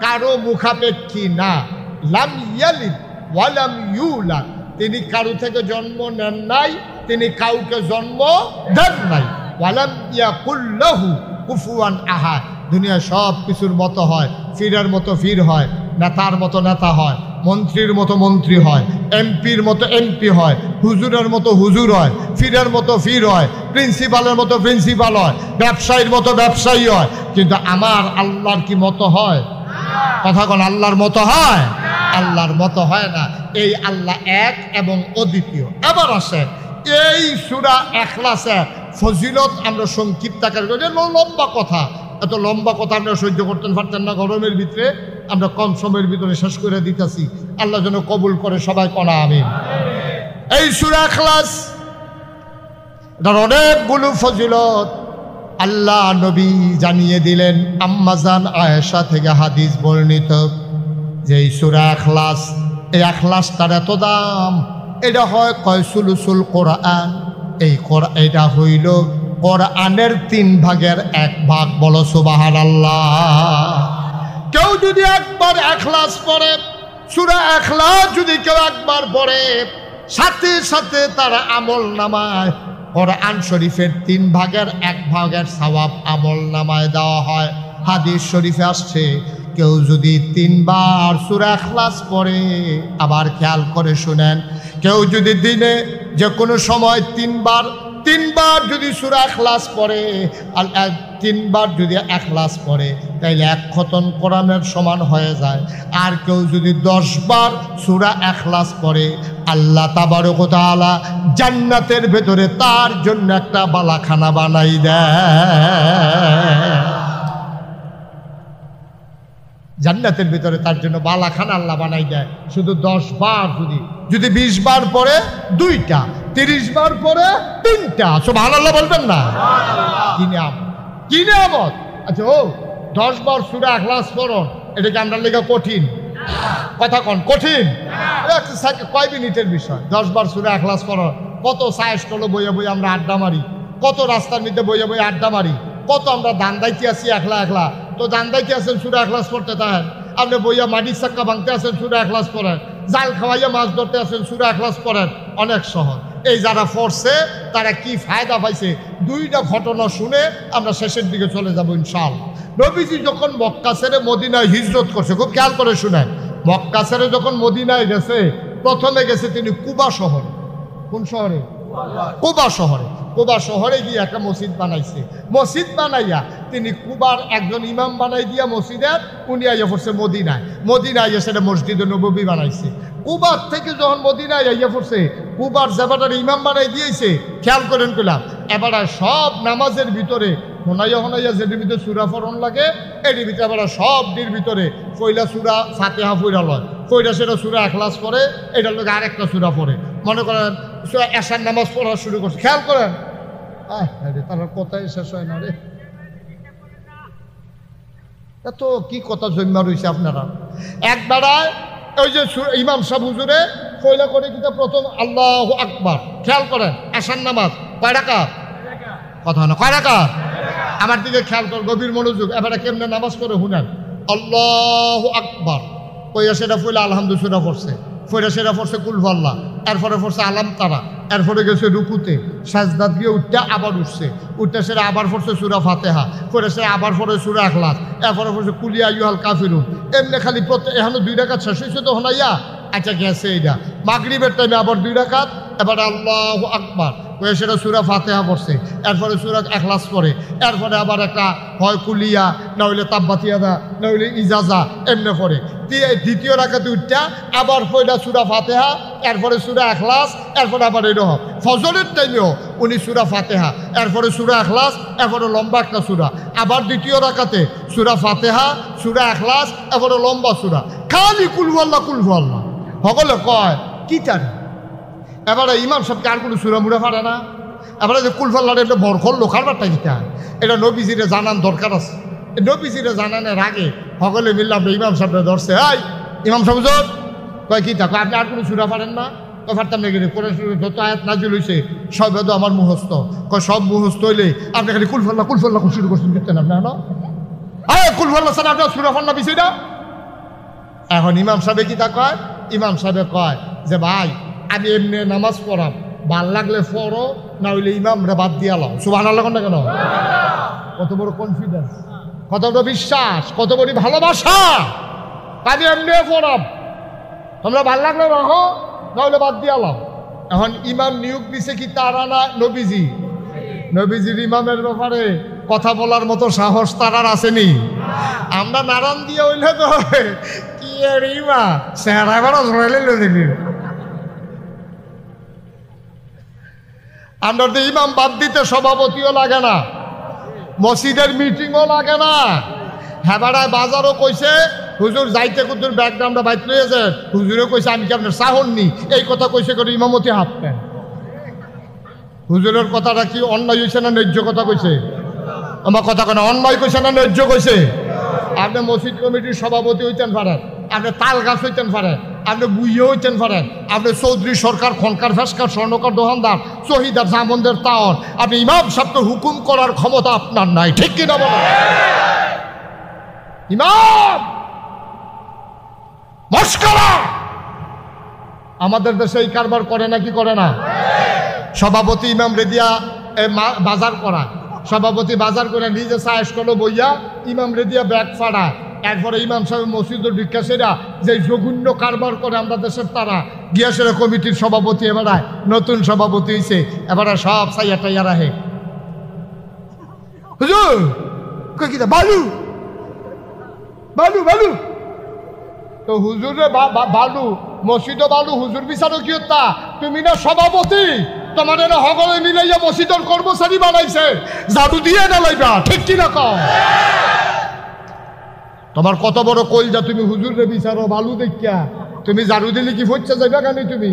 কারো মুখাপেক্ষী না। লাম ইয়ালিদ ওয়া লাম ইউলাদ, তিনি কারো থেকে জন্ম নেন নাই, তিনি কাউকে জন্ম দেন নাই। ওয়া লাম ইয়াকুল লাহু কুফুয়ান আহাদ, দুনিয়া সব কিছুর মতো হয়, ফিরের মতো ফির হয়, নেতার মতো নেতা হয়, মন্ত্রীর মতো মন্ত্রী হয়, এমপির মতো এমপি হয়, হুজুরের মতো হুজুর হয়, ফিরের মতো ফির হয়, প্রিন্সিপালের মতো প্রিন্সিপাল হয়, ব্যবসায়ীর মতো ব্যবসায়ী হয়। কিন্তু আমার আল্লাহর কি মতো হয়? কথা কোন আল্লাহর মতো হয়? আল্লাহর মতো হয় না। এই আল্লাহ এক এবং অদ্বিতীয়। এবার আসে এই সূরা ইখলাসে ফজিলত আমরা সংক্ষিপ্ত আকারে, লম্বা কথা, এত লম্বা কথা আমরা সহ্য করতে পারতেন না গরমের ভিতরে, আমরা কম সময়ের ভিতরে শেষ করে দিতেছি। আল্লাহ যেন কবুল করে, সবাই কনা আমিন। এই সূরা ইখলাস এটার অনেকগুলো ফজিলত আল্লাহ নবী জানিয়ে দিলেন। আম্মাজান আয়েশা থেকে হাদিস বর্ণিত যে এই সূরা ইখলাস, এই ইখলাসটার এত দাম, এটা হয় কয়সুলুসুল কোরআন। এটা হইল কোরআনের 3 ভাগের 1 ভাগ। বলো সুবহানাল্লাহ। কেউ যদি একবার ইখলাস পড়ে, সূরা ইখলাস যদি কেউ একবার পড়ে, সাথে সাথে তার আমল নামায় কোরআন শরীফের 3 ভাগের 1 ভাগের সওয়াব আমল নামায় দেওয়া হয়। হাদিস শরীফে আসছে কেউ যদি 3 বার সূরা ইখলাস পড়ে, আবার খেয়াল করে শুনেন, কেউ যদি দিনে যে কোনো সময় 3 বার যদি সূরা ইখলাস পড়ে, আর 3 বার যদি ইখলাস পড়ে, তাইলে 1 খতম কোরআনের সমান হয়ে যায়। আর কেউ যদি 10 বার সূরা ইখলাস পড়ে, আল্লাহ তাবারক ওয়া তাআলা জান্নাতের ভেতরে তার জন্য একটা বালাখানা বানাই দেয়। জান্নাতের ভিতরে তার জন্য বালাখানা আল্লাহ বানাই দেয়। শুধু 10 বার, যদি 20 বার পরে 2টা, 30 বার পরে 3টা। সুবহানাল্লাহ বলবেন না? কি নিয়ামত! আচ্ছা, 10 বার সূরা ইখলাস পড়ুন, এটা কি আমরা লেখা কঠিন? কথা কোন কঠিন? কয় মিনিটের বিষয় 10 বার সূরা ইখলাস পড়ুন। কত সায়েস টলো বইয়া বইয়া আমরা আড্ডা মারি, কত রাস্তার মধ্যে বইয়া বইয়া আড্ডা মারি, কত আমরা দান্দাইতে আছি একলা। তো দান্দাইতে আছেন সূরা ইখলাস পড়তে, তাই আপনি বইয়া মাটির চাক্কা ভাঙতে আছেন সূরা ইখলাস পড়েন, জাল খাওয়াইয়া মাছ ধরতে আছেন সূরা ইখলাস পড়েন। অনেক সহজ। এই যারা পড়ছে তারা কি ফায়দা পাইছে, 2টা ঘটনা শুনে আমরা শেষের দিকে চলে যাব ইনশাআল্লাহ। নবীজি যখন মক্কা ছেড়ে মদিনায় হিজরত করছে, খুব খেয়াল করে শুনেন, মক্কা ছেড়ে যখন মদিনায় গেছে, প্রথমে গেছে তিনি কুবা শহরে। কোন শহরে? কুবা শহরে। কুবা শহরে গিয়ে একটা মসজিদ বানাইছে। মসজিদ বানাইয়া তিনি কুবার একজন ইমাম বানাই দিয়া মসজিদের, উনি আইয়া পড়ছে মদিনায়। মদিনায় আইয়া সেটা মসজিদে নববী বানাইছে। কুবার থেকে যখন মদিনায় আইয়া পড়ছে, কুবার জায়গাটার ইমাম বানাই দিয়েছে। খেয়াল করেন কইলাম, এবার সব নামাজের ভিতরে হোনাইয়া যেটির ভিতরে সূরা পড়ন লাগে, এটির ভিতরে আবার সবটির ভিতরে পয়লা সূরা ফাতিহা পড়া লয়, পয়লা সেটা সূরা ইখলাস পড়ে, এটার লোক আরেকটা সূরা পড়ে। মনে করেন এশার নামাজ পড়া শুরু করছে, খেয়াল করেন, তার কথাই শেষ হয় না রে। এত কি কথা জন্মা রয়েছে আপনারা। একবারায় ওই যে ইমাম সাহেব হুজুরে পয়লা করে কিন্তু প্রথম আল্লাহু আকবার। খেয়াল করেন, এশার নামাজ কয় রাকাত? কথা না, কয় রাকাত? আমার দিকে খেয়াল কর, গভীর মনোযোগ। এবারে কেমনে নামাজ করে শুনেন। আল্লাহু আকবার কইয়া সেটা পয়লা আলহামদুলিল্লাহ পড়ছে, পয়লা সেটা পড়ছে কুল আল্লাহ, এরপরে পড়ছে আলাম তারা, এরপরে গেছে রুকুতে, সাজদা দিয়ে উঠতে আবার উঠতে সেটা আবার পড়ছে সূরা ফাতিহা, পড়ে সে আবার পড়ে সূরা ইখলাস, এরপরে পড়ছে কুল ইয়া আইয়ুহাল কাফিরুন। এমনি খালি এখনো 2 রাকাত শেষ হয়েছে তো হনাইয়া। আচ্ছা গেছে এইটা। মাগরিবের টাইমে আবার 2 রাকাত, এবারে আল্লাহু আকবার কয়ে সেটা সূরা ফাতিহা পড়ছে, এরপরে সূরা ইখলাস পড়ে, এরপরে আবার একটা হয় কুলিয়া, না হইলে তাব্বাতিয়াদা, না হইলে ইজাজা এমনি পড়ে। দ্বিতীয় রাকাতে উঠটা আবার পড়া সূরা ফাতিহা, এরপরে সূরা ইখলাস, এরপরে আবার এরকম। ফজরের টাইমেও উনি সূরা ফাতিহা, এরপরে সূরা ইখলাস, এরপরে লম্বা একটা সূরা, আবার দ্বিতীয় রাকাতে সূরা ফাতিহা, সূরা ইখলাস, এরপরে লম্বা সূরা, খালি কুল হুয়াল্লাহ কুল হুয়াল্লাহ। সকলে কয় কি জানি। এবারে ইমাম সাহেবকে আর কোনো সূরা মুড়া পারে না। এবারে যে কুলফাল্লার একটা বর করলো খারবারটা কিতা, এটা নবীজিরে জানান দরকার আছে। নবীজিরে জানানোর আগে সকলে মিললাম ইমাম সাহেবরা ধরছে, এই ইমাম সাহেব কয় কি তা, আপনি আর কোনো সূরা পারেন না? কয় পারতাম না, কিন্তু কোরআন শরীফে যত আয়াত নাজিল হয়েছে সব বেদ আমার মুখস্থ। কয় সব মুখস্থ হইলে আপনি খালি কুলফাল্লাহ কুলফাল্লাহ শুরু করছেন করতেন আপনি? হলো কুলফাল্লাহ স্যার আপনার সূরা ফান্না বিষয়টা। এখন ইমাম সাহেব কি তা কয়? ইমাম সাহেবে কয় যে ভাই আমি এমনি নামাজ পড়াম, ভাল লাগলে পড়ো, না হইলে ইমামরে বাদ দিয়া লাও। সুবহানাল্লাহ না কেন? কত বড় কনফিডেন্স, কত বড় বিশ্বাস, কত বড় ভালোবাসা। আমি এমনি পড়াম, তোমরা ভাল লাগলে রাখো, না হইলে বাদ দিয়া লাও। এখন ইমাম নিয়োগ দিছে কি তারা না নবীজি? নবীজির ইমামের ব্যাপারে কথা বলার মতো সাহস তারার আসেনি। আমরা নারায়ণ দিয়ে হইলে তো কি এর ইমা চেহারা বেড়া ধরাইলে দিলি। আমরা তো ইমাম বাদ দিতে সভাপতিও লাগে না, মসজিদের মিটিংও লাগে না। হেবাড়ায় বাজারও কইছে হুজুর যাইতে কুতুর ব্যাকগ্রাউন্ডটা বাইত লইয়েছে, হুজুরও কইছে আমি কি আপনার চাহননি, এই কথা কইছে করে ইমামতি হাঁটতেন। হুজুরের কথাটা কি অন্যায় হয়েছে না ন্যায্য কথা কইছে? আমার কথা কেন অন্যায় কইছে না ন্যায্য কইছে? আপনি মসজিদ কমিটির সভাপতি হইতেন পারেন, আপনি তাল গাছ হইতেন পারেন, আপনি বুইয়ে হইতেন পারেন, আপনি চৌধুরী সরকার, খনকার, ফেসকার, স্বর্ণকার, দোকানদার, শহীদার, জামনদের তাওন, আপনি ইমাম সাহেবকে হুকুম করার ক্ষমতা আপনার নাই, ঠিক কিনা বলেন? ইমাম মস্করা আমাদের দেশে এই কারবার করে না কি করে না? সভাপতি ইমাম রেদিয়া বাজার করা, সভাপতি বাজার করে নিজে সায়েস করলো বইয়া, ইমাম রেদিয়া ব্যাগ ফাড়ায়, এরপরে ইমাম সাহেব মসজিদের ভিক্ষাসীরা যে জঘন্য কারবার করে আমরা দেশের, তারা গিয়াসের কমিটির সভাপতি, এবারে নতুন সভাপতি হয়েছে, এবারে সব সাইয়া টাইয়া রাহে। হুজুর কি বালু বালু বালু, তো হুজুরে বালু, মসজিদও বালু, হুজুর বিচারও কি হত্যা? তুমি না সভাপতি, তোমার না সকলে মিলাইয়া মসজিদের কর্মচারী বানাইছে, জাদু দিয়ে না লাইবা, ঠিক কিনা কও? তোমার কত বড় কইলজা, তুমি হুজুরে বিচারো বালু দেখিয়া, তুমি জাদু দিলে কি ফচ্ছে যাইবা কেন? তুমি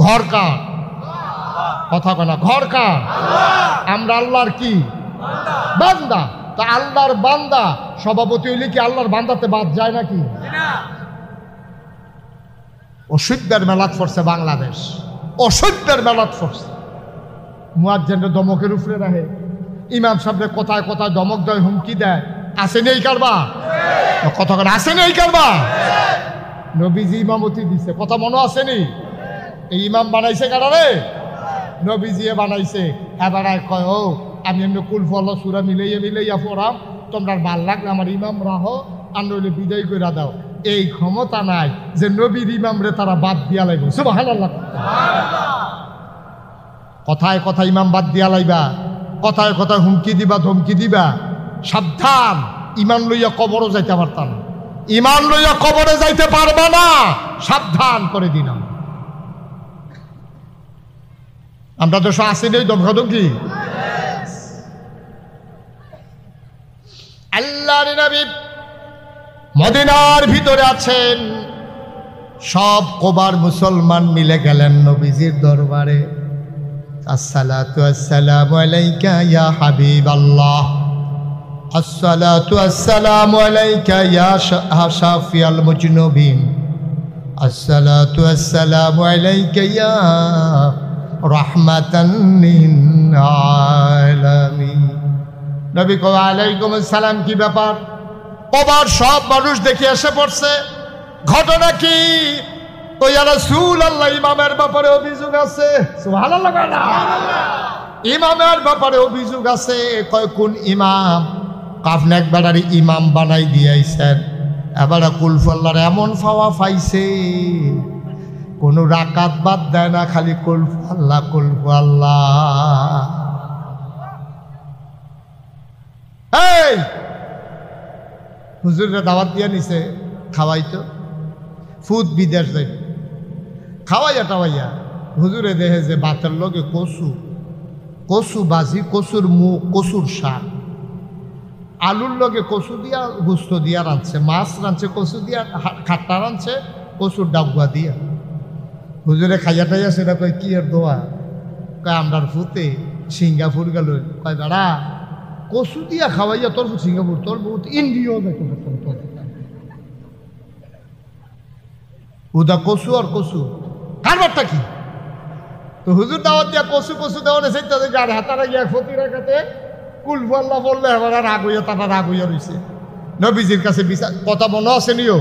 ঘর কার কথা কনা, ঘর কার? আমরা আল্লাহর কি বান্দা, তা আল্লাহর বান্দা সভাপতি হইলে কি আল্লাহর বান্দাতে বাদ যায় নাকি? অসভ্যের মেলাত পড়ছে বাংলাদেশ, অসভ্যের মেলাত পড়ছে। মুয়াজ্জিন দমকের উপরে রাখে, ইমাম সাহেব কোথায় কোথায় দমক দেয়, হুমকি দেয়, আসেনি এই কারবা? কথা কেন আসেনি এই কারবা? নবীজি ইমামতি দিছে, কথা মনে আসেনি? এই ইমাম বানাইছে কারারে? নবীজি বানাইছে। এবার কয় ও আমি এমনি কুল ফল সুরা মিলাইয়া মিলাইয়া পড়াম, তোমরা ভাল লাগলে আমার ইমাম রাহো, আর নইলে বিদায় করে দাও। এই ক্ষমতা নাই যে নবীর ইমামরে তারা বাদ দিয়া লাইব। সুবহানাল্লাহ। কথায় কথা ইমাম বাদ দিয়া লাইবা, কথায় কথায় হুমকি দিবা, ধমকি দিবা, সাবধান। ইমান লইয়া কবরও যাইতে পারতাম, ইমান লইয়া কবরে যাইতে পারবা না, সাবধান করে দিলাম। আমরা তো আসেনি ওই ধমকাধমকি। আল্লাহর নবী মদিনার ভিতরে আছেন, সব কোবার মুসলমান মিলে গেলেন নবীজির দরবারে। আসসালাতু আসসালামু আলাইকা ইয়া হাবিবাল্লাহ, আসসালাতু আসসালামু আলাইকা ইয়া শাফিয়াল মুজনুবিন, আসসালাতু আসসালামু আলাইকা ইয়া রাহমাতান লিল আলামিন। নবী কয় আলাইকুম আসসালাম। কি ব্যাপার? ওবার সব মানুষ দেখে এসে পড়ছে। ঘটনা কি? তো ইয়া রাসূলুল্লাহ, ইমামের ব্যাপারে অভিযোগ আছে। সুবহানাল্লাহ। ইমামের ব্যাপারে অভিযোগ আছে। কয় কোন ইমাম? আপনি একবারে ইমাম বানাই দিয়েছেন, এবারে কুলফল্লার এমন ফাওয়া পাইছে, কোনো রাকাত বাদ দেয় না, খালি কুলহু আল্লাহ কুলহু আল্লাহ। এই হুজুররা দাওয়াত দিয়া নিছে, খাওয়াইতো, ফুদ বিদেশ যাই খাওয়াইয়া টাওয়াইয়া হুজুরে দেখে যে ভাতের লগে কচু, কচু বাজি, কচুর মুখ, কচুর শাক, আলুর লগে কচু দিয়া গুস্ত দিয়া রাঁধছে, মাছ রাঁধছে কচু দিয়া, খাট্টা রাঁধছে কচুর ডাবুয়া দিয়া। হুজুরে খাইয়া টাইয়া সেটা কয় কি এর দোয়া? কয় আমরার ফুতে সিঙ্গাপুর গেল। কয় দাঁড়া কচু দিয়া খাওয়াইয়া তোর সিঙ্গাপুর, তোর বহুত ইন্ডিয়াও দেখো উদা কচু আর কচু কারবারটা কি? তো হুজুর দাওয়াত দিয়া কচু কচু দেওয়া নেছে, তাদের গাড় হাতারা গিয়া ক্ষতি রাখাতে কুলহু আল্লাহ বললে এবার রাগ হইয়া, তারা রাগ হইয়া রয়েছে। নবীজির কাছে বিচার কথা মনে আসেনিও,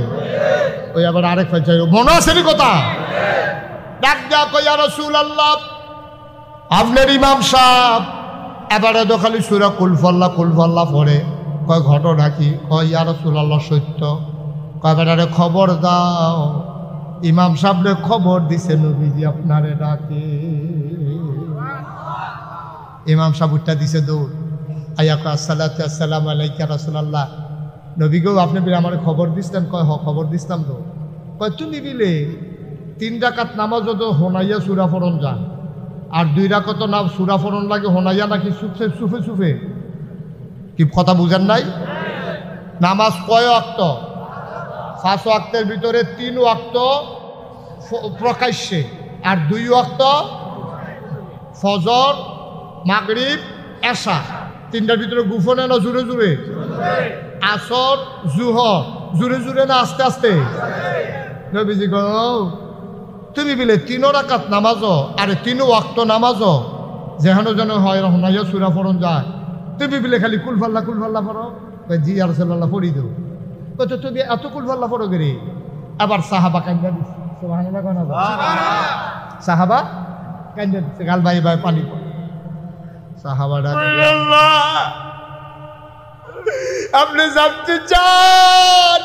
ওই আবার আরেক ভাই চাই মনে আসেনি কথা, ডাক দেয়া কই ইয়া রাসূলুল্লাহ আপনার ইমাম সাহেব এবারে তো খালি সূরা কুলহু আল্লাহ পড়ে। কয় ঘটনা কি? কয় ইয়া রাসূলুল্লাহ সত্য। কয় বেটারে খবর দাও, ইমাম সাহেবরে খবর দিছে নবীজি আপনারে ডাকে। ইমাম সাহেব উঠটা দিছে দৌড়, আইয়া কয় আসসালাতু আসসালামু আলাইকা রাসূলুল্লাহ, নবী গো আপনি আমার খবর দিছিলেন? কয় হ খবর দিছিলাম তো। কয় তুমি বিলে 3 রাকাত নামাজও তো হোনাইয়া সূরা পড়ন যান, আর 2 রাকাত না সূরা পড়ন লাগে হোনাইয়া নাকি সুফে সুফে সুফে? কি কথা বুঝেন নাই? নামাজ কয় ওয়াক্ত? 5 ওয়াক্তের ভিতরে 3 ওয়াক্ত প্রকাশ্যে, আর 2 ওয়াক্ত ফজর, মাগরিব, এশা। 3টার ভিতরে গোপনে না জুড়ে জুড়ে? আসর, জুহর জুড়ে জুড়ে না আস্তে আস্তে? নবীজি গো তুমি বিলে 3 রাকাত নামাজও আরে 3 ওয়াক্ত নামাজও যেখানে যেন হয় রহমাইয়া সূরা পড়ন যায়, তুমি বিলে খালি কুলহু আল্লাহ পড়ো? জি ইয়া রাসূলুল্লাহ পড়ি দেও। কই তো তুমি এত কুলহু আল্লাহ পড়ো গেরে? আবার সাহাবা কান্দা দিছে, সুবহানাল্লাহ কোন সাহাবা কান্দা দিছে, গাল ভাই ভাই পানি পড়ে। সাহাবারা আল্লাহ আপনি জানতে চান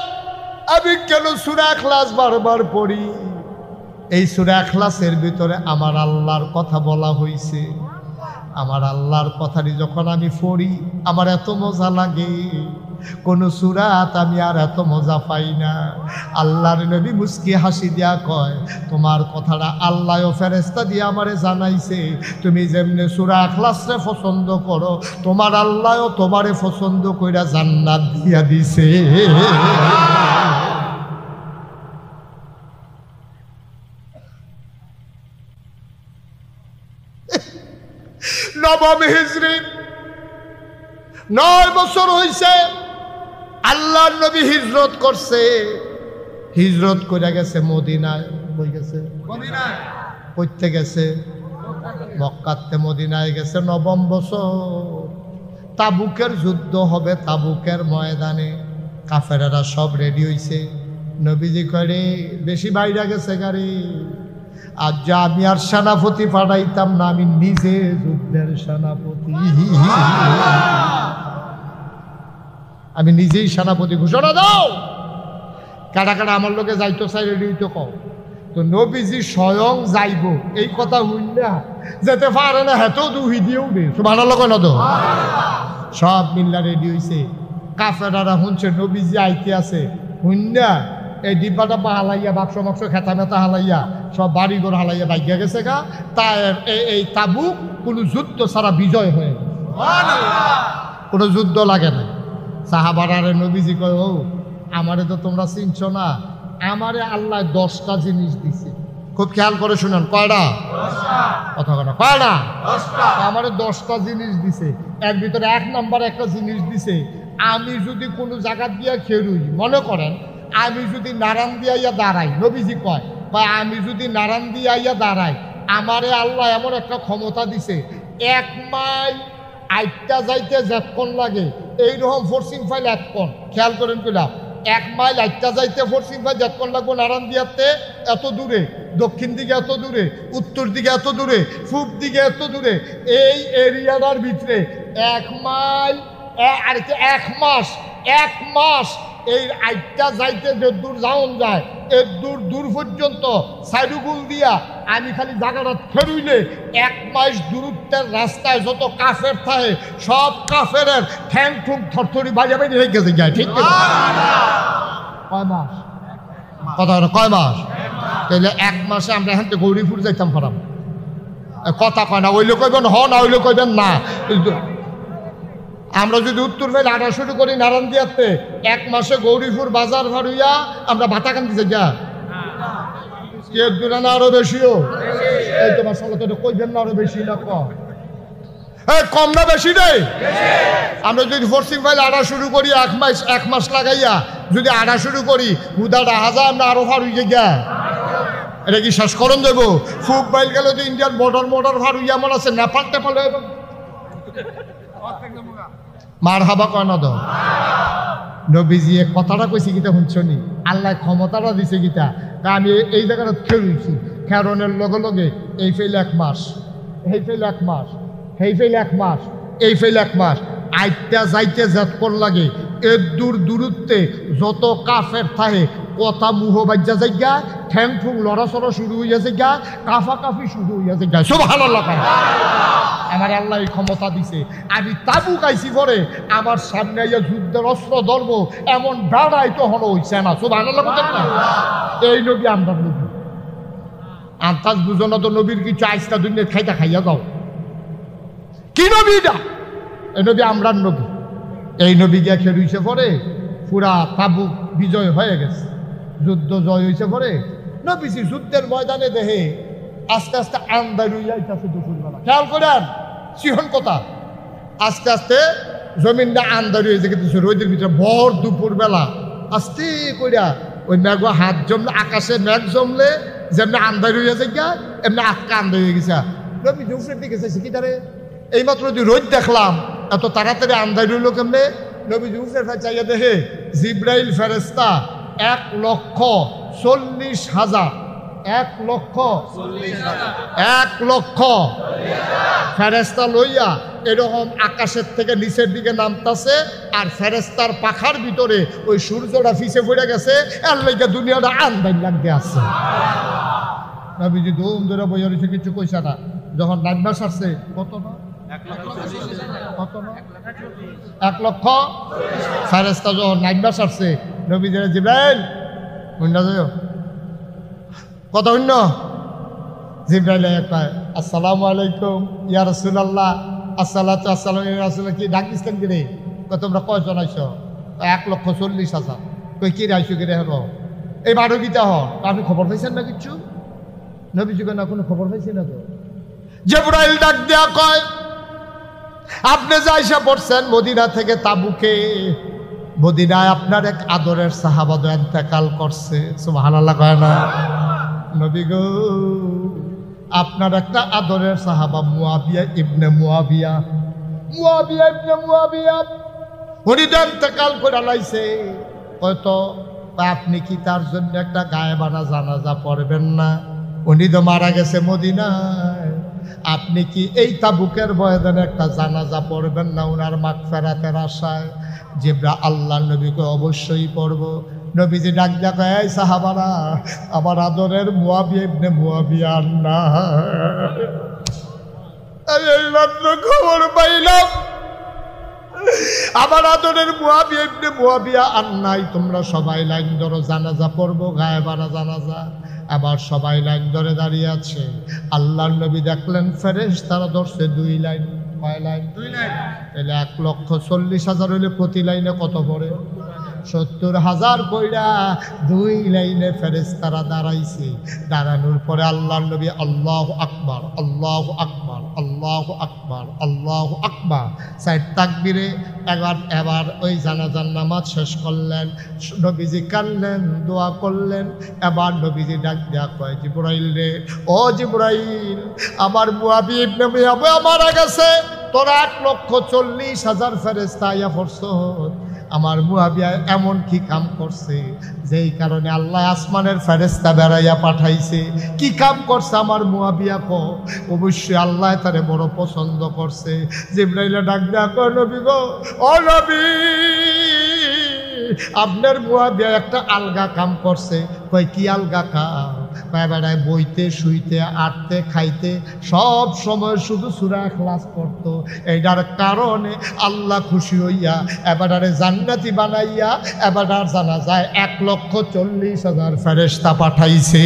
আমি কেন সূরা ইখলাস বারবার পড়ি? এই সূরা ইখলাসের ভিতরে আমার আল্লাহর কথা বলা হয়েছে। আমার আল্লাহর কথাটি যখন আমি পড়ি আমার এত মজা লাগে, কোন সূরাত আমি আর এত মজা পাই না। আল্লাহর নবী মুস্কি হাসি দিয়া কয় তোমার কথাটা আল্লাহ ও ফেরেশতা দিয়ে আমারে জানাইছে, তুমি যেমনে সূরা ইখলাসে পছন্দ করো তোমার আল্লাহও তোমারে পছন্দ কইরা জান্নাত দিয়া দিছে। নবম হিজরি 9 বছর হইছে আল্লাহর নবী হিজরত করছে। হিজরত করে গেছে মদিনায়, বই গেছে মদিনায়, কইতে গেছে মক্কাতে মদিনায় গেছে। 9ম বছর তাবুকের যুদ্ধ হবে, তাবুকের ময়দানে কাফেরেরা সব রেডি হইছে। নবীজি করে বেশি বাইরে গেছে গাড়ি, আর যা আমি আর সেনাপতি পাঠাইতাম না, আমি নিজে যুদ্ধের সেনাপতি, আমি নিজেই সেনাপতি ঘোষণা দাও। কাটা কাটা আমার লোকে যাইতো চাই রেডি হইতো কও। তো নবীজি স্বয়ং যাইব এই কথা হইলা যেতে পারে না, হেতেও দুহি দিয়ে উঠে সুবহানাল্লাহ কয় না তো? সব মিল্লা রেডি হইছে। কাফেরারা শুনছে নবীজি আইতে আছে, হুন্না এই ডিব্বাটা পা হালাইয়া বাক্স মাক্স খেতা মেতা হালাইয়া সব বাড়ি ঘর হালাইয়া বাইয়া গেছে গা। তাই এই তাবুক কোনো যুদ্ধ ছাড়া বিজয় হয়ে গেছে, কোনো যুদ্ধ লাগে না। সাহাবারে নবীজি কয় ও আমারে তো তোমরা চিনছ না, আমারে আল্লাহ 10টা জিনিস দিছে। খুব খেয়াল করে শুনেন, কয়টা কথা কথা কয়টা? আমারে 10টা জিনিস দিছে। এর ভিতরে 1 নম্বর একটা জিনিস দিছে, আমি যদি কোনো জায়গা দিয়া খেরুই, মনে করেন আমি যদি নারায়ণ দিয়া দাঁড়াই, নবীজি কয় আমি যদি নারায়ণ দিয়া দাঁড়াই আমারে আল্লাহ এমন একটা ক্ষমতা দিছে 1 মাইল আইটা যাইতে যতক্ষণ লাগে এইরকম ফোর্সিং ফাইল 1 কোণ। খেয়াল করেন কইলাম 1 মাইল আইটা যাইতে ফোর্সিং ফাইল যতক্ষণ লাগবো নারায়ণ দিয়াতে এত দূরে, দক্ষিণ দিকে এত দূরে, উত্তর দিকে এত দূরে, পূব দিকে এত দূরে, এই এরিয়াটার ভিতরে 1 মাইল আর 1 মাস এই আইটা যাইতে যে দূর যাওন যায় এর দূর দূর পর্যন্ত সাইডুগুল দিয়া আমি খালি জায়গাটা ফেরুইলে 1 মাইল দূরত্বের রাস্তায় যত কাফের থাকে সব কাফের ঠ্যাং ঠুং থরথরি বাজে বাজে রেখে যায়। ঠিক আছে? কয় মাস কথা হলো কয় মাস? তাহলে 1 মাসে আমরা এখান থেকে গৌরীপুর যাইতাম পারাম। কথা কয় না, ওইলে কইবেন হ না ওইলে কইবেন না। আমরা যদি উত্তর ফেলে আটা শুরু করি নারায়ণ দিয়াতে 1 মাসে গৌরীপুর বাজার ভার হইয়া আমরা বাতাকান্দি যাই যা এর দূরে না আরো বেশিও। এই তোমার সঙ্গে তো কইবেন না আরো বেশি না কম না বেশি নেই। আমরা যদি ফোর্সিং ফাইল আটা শুরু করি 1 মাস লাগাইয়া যদি আটা শুরু করি হুদাটা হাজার আমরা আরো ভার হইয়া গা। এটা কি শেষ করণ দেবো? ফুক বাইল গেলে তো ইন্ডিয়ান বর্ডার ভার হইয়া মনে আছে নেপাল টেপাল হয়ে মার হাবা কয় না। নবীজি এক কথাটা কইছে গীতা শুনছনি? আল্লাহ ক্ষমতাটা দিছে গীতা। আমি এই জায়গাটা খেলছি খেরনের লগে লগে এই ফেল 1 মাস, এই ফেল 1 মাস, এই ফেল 1 মাস, এই ফেল 1 মাস আইটা যাইতে জাত কর লাগে এর দূরত্বে যত কাফের থাকে কথা মুহ বাজ্যা যাইগা ঠ্যাং ঠুং লড়াচড়া শুরু হইয়া যাইগা কাফাকাফি শুরু হইয়া যাইগা। সুবহানাল্লাহ। আমার আল্লাহ এই ক্ষমতা দিছে। আমি তাবুক আইছি পরে আমার সামনে আইয়া যুদ্ধের অস্ত্র ধরব এমন দাঁড়াই তো হলো হইছে না। সুবহানাল্লাহ। এই নবী আমরা নবী আন্তাজ বুঝো না তো নবীর কিছু আইসটা দুনিয়া খাইতা খাইয়া যাও। কি নবী এটা? এই নবী আমরার নবী। এই নবী গিয়া খেলুইছে পরে পুরা তাবুক বিজয় হয়ে গেছে, যুদ্ধ জয় হয়েছে পরে নবীজি যুদ্ধের ময়দানে দেহে আস্তে আস্তে আন্দার হইয়াইতেছে দুপুরবেলা। খেয়াল করেন সিহন কথা, আস্তে আস্তে জমিনটা আন্দার হয়ে যেতেছে রোদের ভিতরে ভর দুপুরবেলা আস্তে কইরা ওই মেঘ হাত জমলে আকাশে মেঘ জমলে যেমনি আন্দার হইয়া যায় এমনি আটকা আন্দার হয়ে গেছে। নবীজি উপরের দিকে চাইছে কি তারে এইমাত্র যদি রোদ দেখলাম এত তাড়াতাড়ি আন্দার হইল কেমনে? নবীজি উপরের চাইয়া দেখে জিব্রাইল ফেরেস্তা 1,40,000 ফেরেস্তা লইয়া এরকম আকাশের থেকে নিচের দিকে নামতাছে আর ফেরেস্তার পাখার ভিতরে ওই সূর্যটা ফিসে পড়ে গেছে এর লাইগা দুনিয়াটা আন্দাজ লাগতে আছে। নবীজি ধুম ধরে বইয়া রয়েছে, কিছু কইসা না। যখন নাইমাস আসছে কত না 1 লক্ষ ফেরেস্তা যখন নাইমাস আসছে নবীজি জিব্রাইল হুন্ডা যাও কত শূন্য জিব্রাইল কয় আসসালামু আলাইকুম ইয়া রাসূলুল্লাহ। আসসালাতু আসসালামু ইয়া রাসূলুল্লাহ। কি ডাক দিছেন কি রে? তোমরা কয়জন আইছো? 1,40,000। কই কি আইছো কি রে? হলো এই বারো গীতা আপনি খবর পাইছেন না কিছু? নবীজি কয় না কোনো খবর পাইছি না তো। জিব্রাইল ডাক দেয়া কয় আপনি যে আইসা পড়ছেন মদিনা থেকে তাবুকে, মদিনায় আপনার এক আদরের সাহাবা ইন্তেকাল করছে। সুবহানাল্লাহ কয় না? নবী গো আপনার একটা আদরের সাহাবা মুয়াবিয়া ইবনে মুয়াবিয়া উনি ইন্তেকাল করে লাইছে। হয়তো আপনি কি তার জন্য একটা গায়েবানা জানাজা পড়বেন না? উনি তো মারা গেছে মদিনায়, আপনি কি এই তাবুকের ময়দানে একটা জানাজা পড়বেন না ওনার মাগফিরাতের আশায়? জিব্রাইল আল্লাহ নবীকে অবশ্যই পড়ব। নবীজি ডাক দেখা এই সাহাবারা আমার আদরের মুয়াবিয়া ইবনে মুয়াবিয়া না এই মাত্র খবর পাইলাম আমার আদরের মুয়াবিয়া ইবনে মুয়াবিয়া আর নাই। তোমরা সবাই লাইন ধরো, জানাজা পড়বো, গায়েবানা জানাজা। আবার সবাই লাইন ধরে দাঁড়িয়ে আছে। আল্লাহর নবী দেখলেন ফেরেশতারা ধরছে 2 লাইন। কয় লাইন? 2 লাইন। তাহলে 1,40,000 হইলে প্রতি লাইনে কত পড়ে? 70,000 কইরা 2 লাইনে ফেরেশতারা দাঁড়াইছে। দাঁড়ানোর পরে আল্লাহর নবী আল্লাহু আকবার, আল্লাহু আকবার, আল্লাহু আকবার, আল্লাহু আকবার 4 তাকবীরে এবার ওই জানাজার নামাজ শেষ করলেন। নবীজি কাঁদলেন, দোয়া করলেন। এবার নবীজি ডাক দেয়া কয় জিবরাইল রে, ও জিবরাইল আমার মুয়াবিয়া ইবনে মুয়াবিয়া মারা গেছে। তোরা 1,40,000 ফেরেশতা আইয়া পড়ছো। আমার মুয়াবিয়া এমন কি কাম করছে যেই কারণে আল্লাহ আসমানের ফেরেশতা বেড়াইয়া পাঠাইছে? কি কাম করছে আমার মুয়াবিয়া? অবশ্যই আল্লাহ তারে বড় পছন্দ করছে। জিবরাইল ডাক দেয়া কয় নবী গো, ও নবী আপনার মুয়াবিয়া একটা আলগা কাম করছে। কয় কি আলগা কাম? কয় বেড়ায় বইতে শুইতে আটতে খাইতে সব সময় শুধু সূরা ইখলাস পড়তো। এইটার কারণে আল্লাহ খুশি হইয়া এবারে জান্নাতি বানাইয়া এবার জানা যায় 1,40,000 ফেরেশতা পাঠাইছে।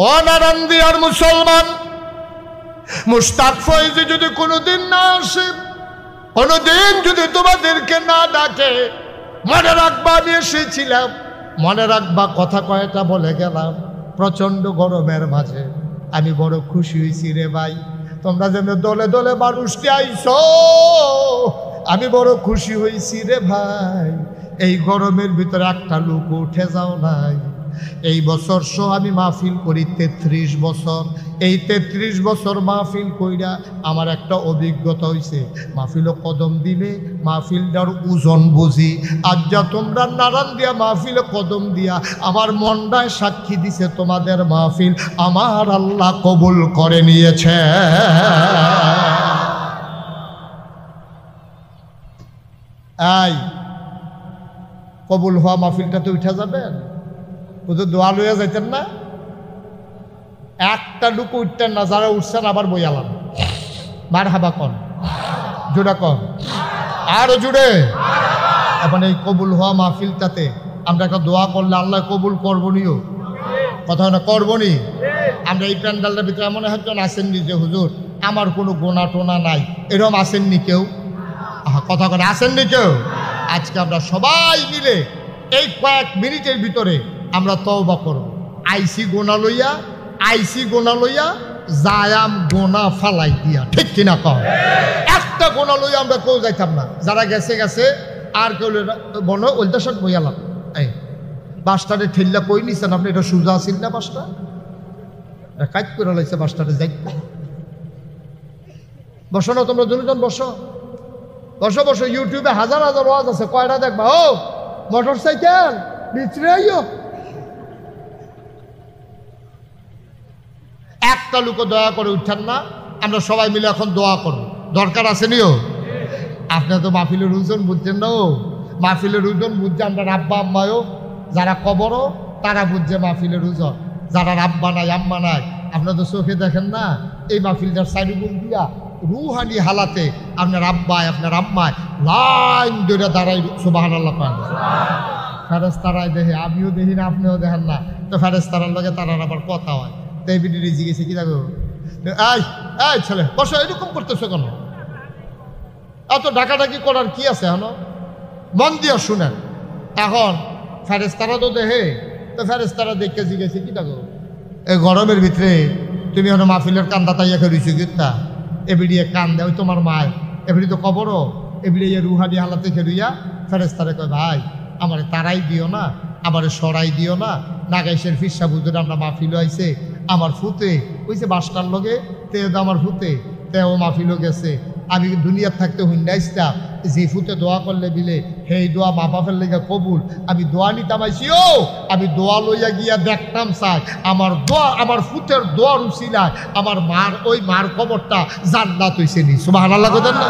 ও নারায়ণদিয়ার মুসলমান, মুশতাক ফয়েজি যদি কোনোদিন না আসে, কোনোদিন যদি তোমাদেরকে না ডাকে, মনে রাখবা আমি এসেছিলাম, মনে রাখবা কথা কয়টা বলে গেলাম। প্রচণ্ড গরমের মাঝে আমি বড় খুশি হয়েছি রে ভাই, তোমরা যেন দলে দলে মানুষকে আইছো, আমি বড় খুশি হয়েছি রে ভাই। এই গরমের ভিতরে একটা লোক উঠে যাও নাই। এই বছর আমি মাহফিল করি 33 বছর। এই 33 বছর মাহফিল কইরা আমার একটা অভিজ্ঞতা হয়েছে, মাহফিলও কদম দিলে মাহফিলটার ওজন বুঝি। আজ যা তোমরা নারায়ণ দিয়া মাহফিলে কদম দিয়া আমার মনটায় সাক্ষী দিছে তোমাদের মাহফিল আমার আল্লাহ কবুল করে নিয়েছে। এই কবুল হওয়া মাহফিলটাতে উঠা যাবেন, বুঝো দোয়া লইয়া যাইতেন না, একটা লুকু উঠতেন না, যারা উঠছেন আবার বইয়ালাম মার হাবা কন, জোড়া কন, আরো জুড়ে। এখন এই কবুল হওয়া মাহফিলটাতে আমরা একটা দোয়া করলে আল্লাহ কবুল করবনিও, কথা না করবনি। আমরা এই প্যান্ডালটার ভিতরে এমন একজন আসেননি যে হুজুর আমার কোনো গোনা টোনা নাই, এরকম আসেননি কেউ? কথা করে আসেননি কেউ? আজকে আমরা সবাই মিলে এই কয়েক মিনিটের ভিতরে আমরা তওবা করব। আইসি গোনা লইয়া যায়াম গোনা ফালাই দিয়া, ঠিক কিনা কও? একটা গোনা লইয়া আমরা কেউ যাইতাম না, যারা গেছে গেছে, আর কেউ বনো ওইটা সব বইয়ালাম। এই বাসটারে ঠেললা কই নিছেন আপনি? এটা সোজা আসিল না বাসটা, কাজ করে লাইছে বাসটারে যাই। বসো না তোমরা দুজন, বসো বসো বসো। ইউটিউবে হাজার হাজার ওয়াজ আছে, কয়টা দেখবা? ও মোটর সাইকেল বিচরে আইও। একটা লোক দয়া করে উঠেন না, আমরা সবাই মিলে এখন দোয়া করব, দরকার আছে নিও। আপনার তো মাহফিলের ওজন বুঝছেন না, ও মাহফিলের ওজন বুঝছে আমরা আব্বা আম্মায়ও, যারা কবরও তারা বুঝছে মাহফিলের ওজন, যারা আব্বা নাই আম্মা নাই আপনার তো চোখে দেখেন না। এই মাহফিলটার সাইডুগুল দিয়া রুহানি হালাতে আপনার আব্বায় আপনার আম্মায় লাইন ধরে দাঁড়াই সুবহানাল্লাহ পান। ফেরেশতারাই দেখে, আমিও দেখি না আপনিও দেখেন না, তো ফেরেশতারার লগে তারার আবার কথা হয়। তো এই ভিডিও জিজ্ঞেসে কি দেখো, এই ছেলে বসো, এরকম করতেছো কেন? এত ডাকাডাকি করার কি আছে? এখন মন দিয়ে শুনেন। এখন ফেরেশতারা তো দেখে, তো ফেরেশতারা দেখে জিজ্ঞেসে কি দেখো, এই গরমের ভিতরে তুমি এখন মাহফিলের কান্দা তাইয়া খেয়েছো গীতা, এবিডিয়ে কান দেয় তোমার মায়, এবিডি তো কবরও, এবিডিয়ে রুহানি হালাতে খেলুইয়া ফেরেশতারে কয় ভাই আমারে তারাই দিও না, আমারে সরাই দিও না। নাগাইশের ফিরসা বুঝুন আমরা মাহফিল আইছে, আমার ফুতে ওইছে বাসটার লগে তে আমার ফুতে তেও মাহফিলও গেছে। আমি দুনিয়ার থাকতে হুন্ডাইছিলাম যে ফুতে দোয়া করলে দিলে সেই দোয়া মা বাপের লেগে কবুল। আমি দোয়া নিতাম আইসি, ও আমি দোয়া লইয়া গিয়া দেখতাম চাই আমার দোয়া, আমার ফুতের দোয়ার উছিলায় আমার মার ওই মার কবরটা জান্নাত হইছে নি। সুবহানাল্লাহ কইতেন না?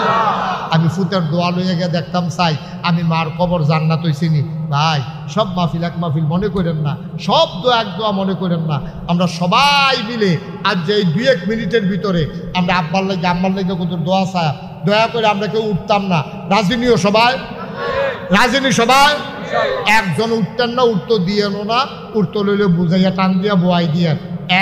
আমি ফুতের দোয়া লইয়া গিয়া দেখতাম চাই আমি মার কবর জান্নাত হইছে নি। ভাই সব মাহফিল এক মাহফিল মনে করেন না, সব দোয়া এক দোয়া মনে করেন না। আমরা সবাই মিলে আজ যে 2-1 মিনিটের ভিতরে আমরা আব্বার লাগে আম্মার লাগে কত দোয়া চাই, দয়া করে আমরা কেউ উঠতাম না। রাজিনীয় সবাই, রাজিনী সবাই, একজন উঠতেন না, উঠতো দিয়েন না, উঠতো লইলে বুঝাইয়া টান দিয়া বোয়াই দিয়ে।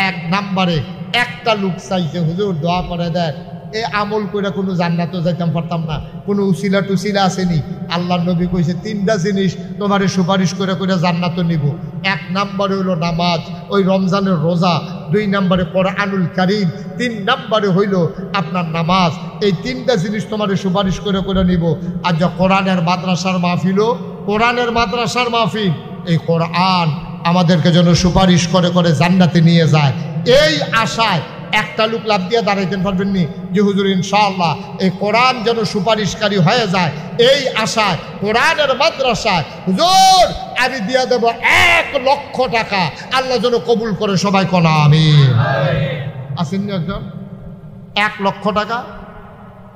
1 নম্বরে একটা লোক চাইছে হুজুর দোয়া করে দেয়, এ আমল করে কোনো জান্নাতও যাইতাম পারতাম না, কোনো উসিলা টুসিলা আসেনি। আল্লাহ নবী কইছে 3টা জিনিস তোমারে সুপারিশ করে করে জান্নাতও নিব। 1 নম্বরে হইল নামাজ, ওই রমজানের রোজা। 2 নম্বরে কোরআনুল কারীম। 3 নম্বরে হইল আপনার নামাজ। এই 3টা জিনিস তোমারে সুপারিশ করে করে নিব। আর যা কোরআনের মাদ্রাসার মাহফিলও, কোরআনের মাদ্রাসার মাহফিল, এই কোরআন আমাদেরকে যেন সুপারিশ করে করে জান্নাতে নিয়ে যায়, এই আশায় একটা লোক লাভ দিয়ে দাঁড়াইতেন পারবেননি যে হুজুর ইনশাআল্লাহ এই কোরআন যেন সুপারিশকারী হয়ে যায়, এই আশায় কোরআনের মাদ্রাসায় হুজুর আমি দিয়ে দেব 1 লক্ষ টাকা, আল্লাহ যেন কবুল করে সবাই কোন আমিন। আসেননি একজন? 1 লক্ষ টাকা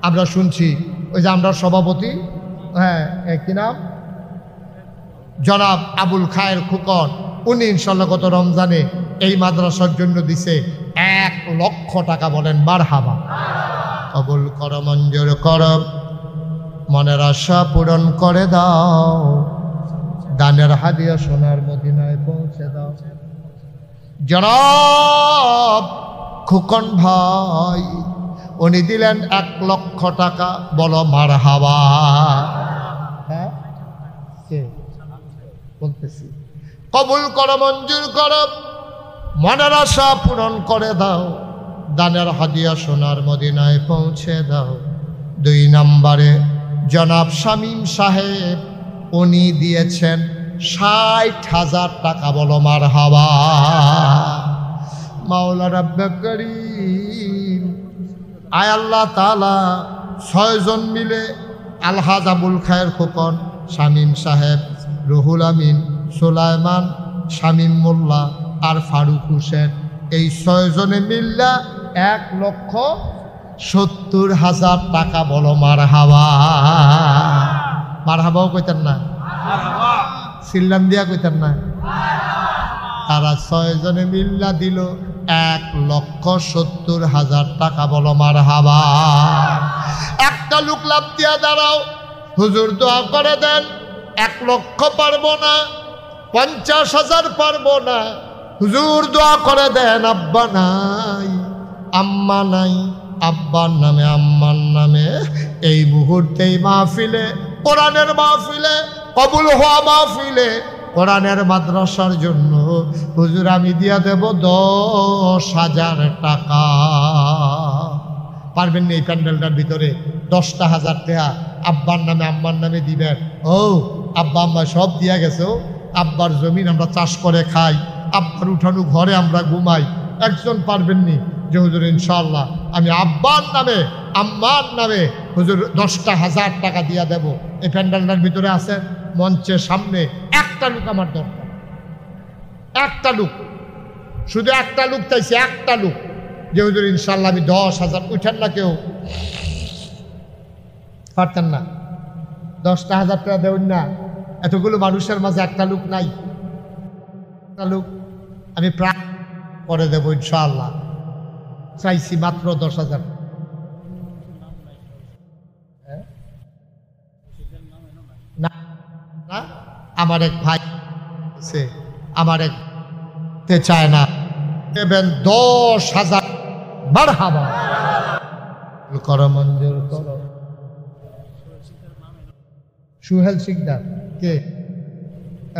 আমরা শুনছি ওই যে আমরা সভাপতি, হ্যাঁ কি নাম, জনাব আবুল খায়ের খোকন, উনি ইনশাল্লাহ গত রমজানে এই মাদ্রাসার জন্য দিছে 1 লক্ষ টাকা। বলেন মারহাবা। কবুল কর, মঞ্জুর কর, মনের আশা পূরণ করে দাও, দানের হাদিয়া সোনার মদিনায় পৌঁছে দাও। জনাব খোকন ভাই উনি দিলেন 1 লক্ষ টাকা। বলো মারহাবা। হ্যাঁ বলতেছি, কবুল করো, মঞ্জুর করো, মনের আশা পূরণ করে দাও, দানের হাদিয়া সোনার মদিনায় পৌঁছে দাও। 2 নম্বরে জনাব শামীম সাহেব উনি দিয়েছেন 60,000 টাকা। বলো মারহাবা। মাওলা রাব্বে করিম, আয় আল্লাহ তাআলা 6 জন মিলে আলহাজ আবুল খায়ের খোকন, শামীম সাহেব, রুহুল আমিন, সুলাইমান, শামীম মোল্লা আর ফারুক হোসেন, এই 6 জনে মিল্লা 1,70,000 টাকা। বলো মারহাবা। মারহাবাও কইতেন না, সিল্লাম দিয়া কইতেন না। তারা 6 জনে মিল্লা দিল 1,70,000 টাকা। বলো মারহাবা। একটা লোক লাভ দিয়া দাঁড়াও, হুজুর দোয়া করে দেন। 1 লক্ষ পারবো না, 50,000 পারবো না, হুজুর দোয়া করে দেন। আব্বা নাই, আম্মা নাই, আব্বার নামে আম্মার নামে এই মুহূর্তেই মাহফিলে, কোরআনের মাহফিলে, কবুল হওয়া মাহফিলে, কোরআনের মাদ্রাসার জন্য হুজুর আমি দিয়া দেব 10,000 টাকা। পারবেন না এই প্যান্ডেলটার ভিতরে 10,000 টাকা আব্বার নামে আম্মার নামে দিবেন? ও আব্বা আম্মা সব দিয়া গেছে, আব্বার জমিন আমরা চাষ করে খাই, আব্বার উঠানো ঘরে আমরা ঘুমাই। একজন পারবেন নি যে হুজুর ইনশাআল্লাহ আমি আব্বার নামে আম্মার নামে হুজুর 10,000 টাকা দিয়া দেব? এই প্যান্ডেলটার ভিতরে আছে, মঞ্চের সামনে একটা লোক আমার দরকার, একটা লোক, শুধু একটা লোক চাইছে, একটা লোক যে হুজুর ইনশাআল্লাহ আমি 10,000। উঠেন না কেউ, পারতেন না? 10,000 টাকা দেবেন না? এতগুলো মানুষের মাঝে একটা লোক নাই? একটা লোক আমি প্রায় করে দেবো ইনশাআল্লাহ। চাইছি মাত্র 10,000। না না, আমার এক ভাই আছে, আমার এক চায় না, দেবেন 10,000। মারহাবা। করো, মঞ্জুর করো। সুহেল শিকদার কে?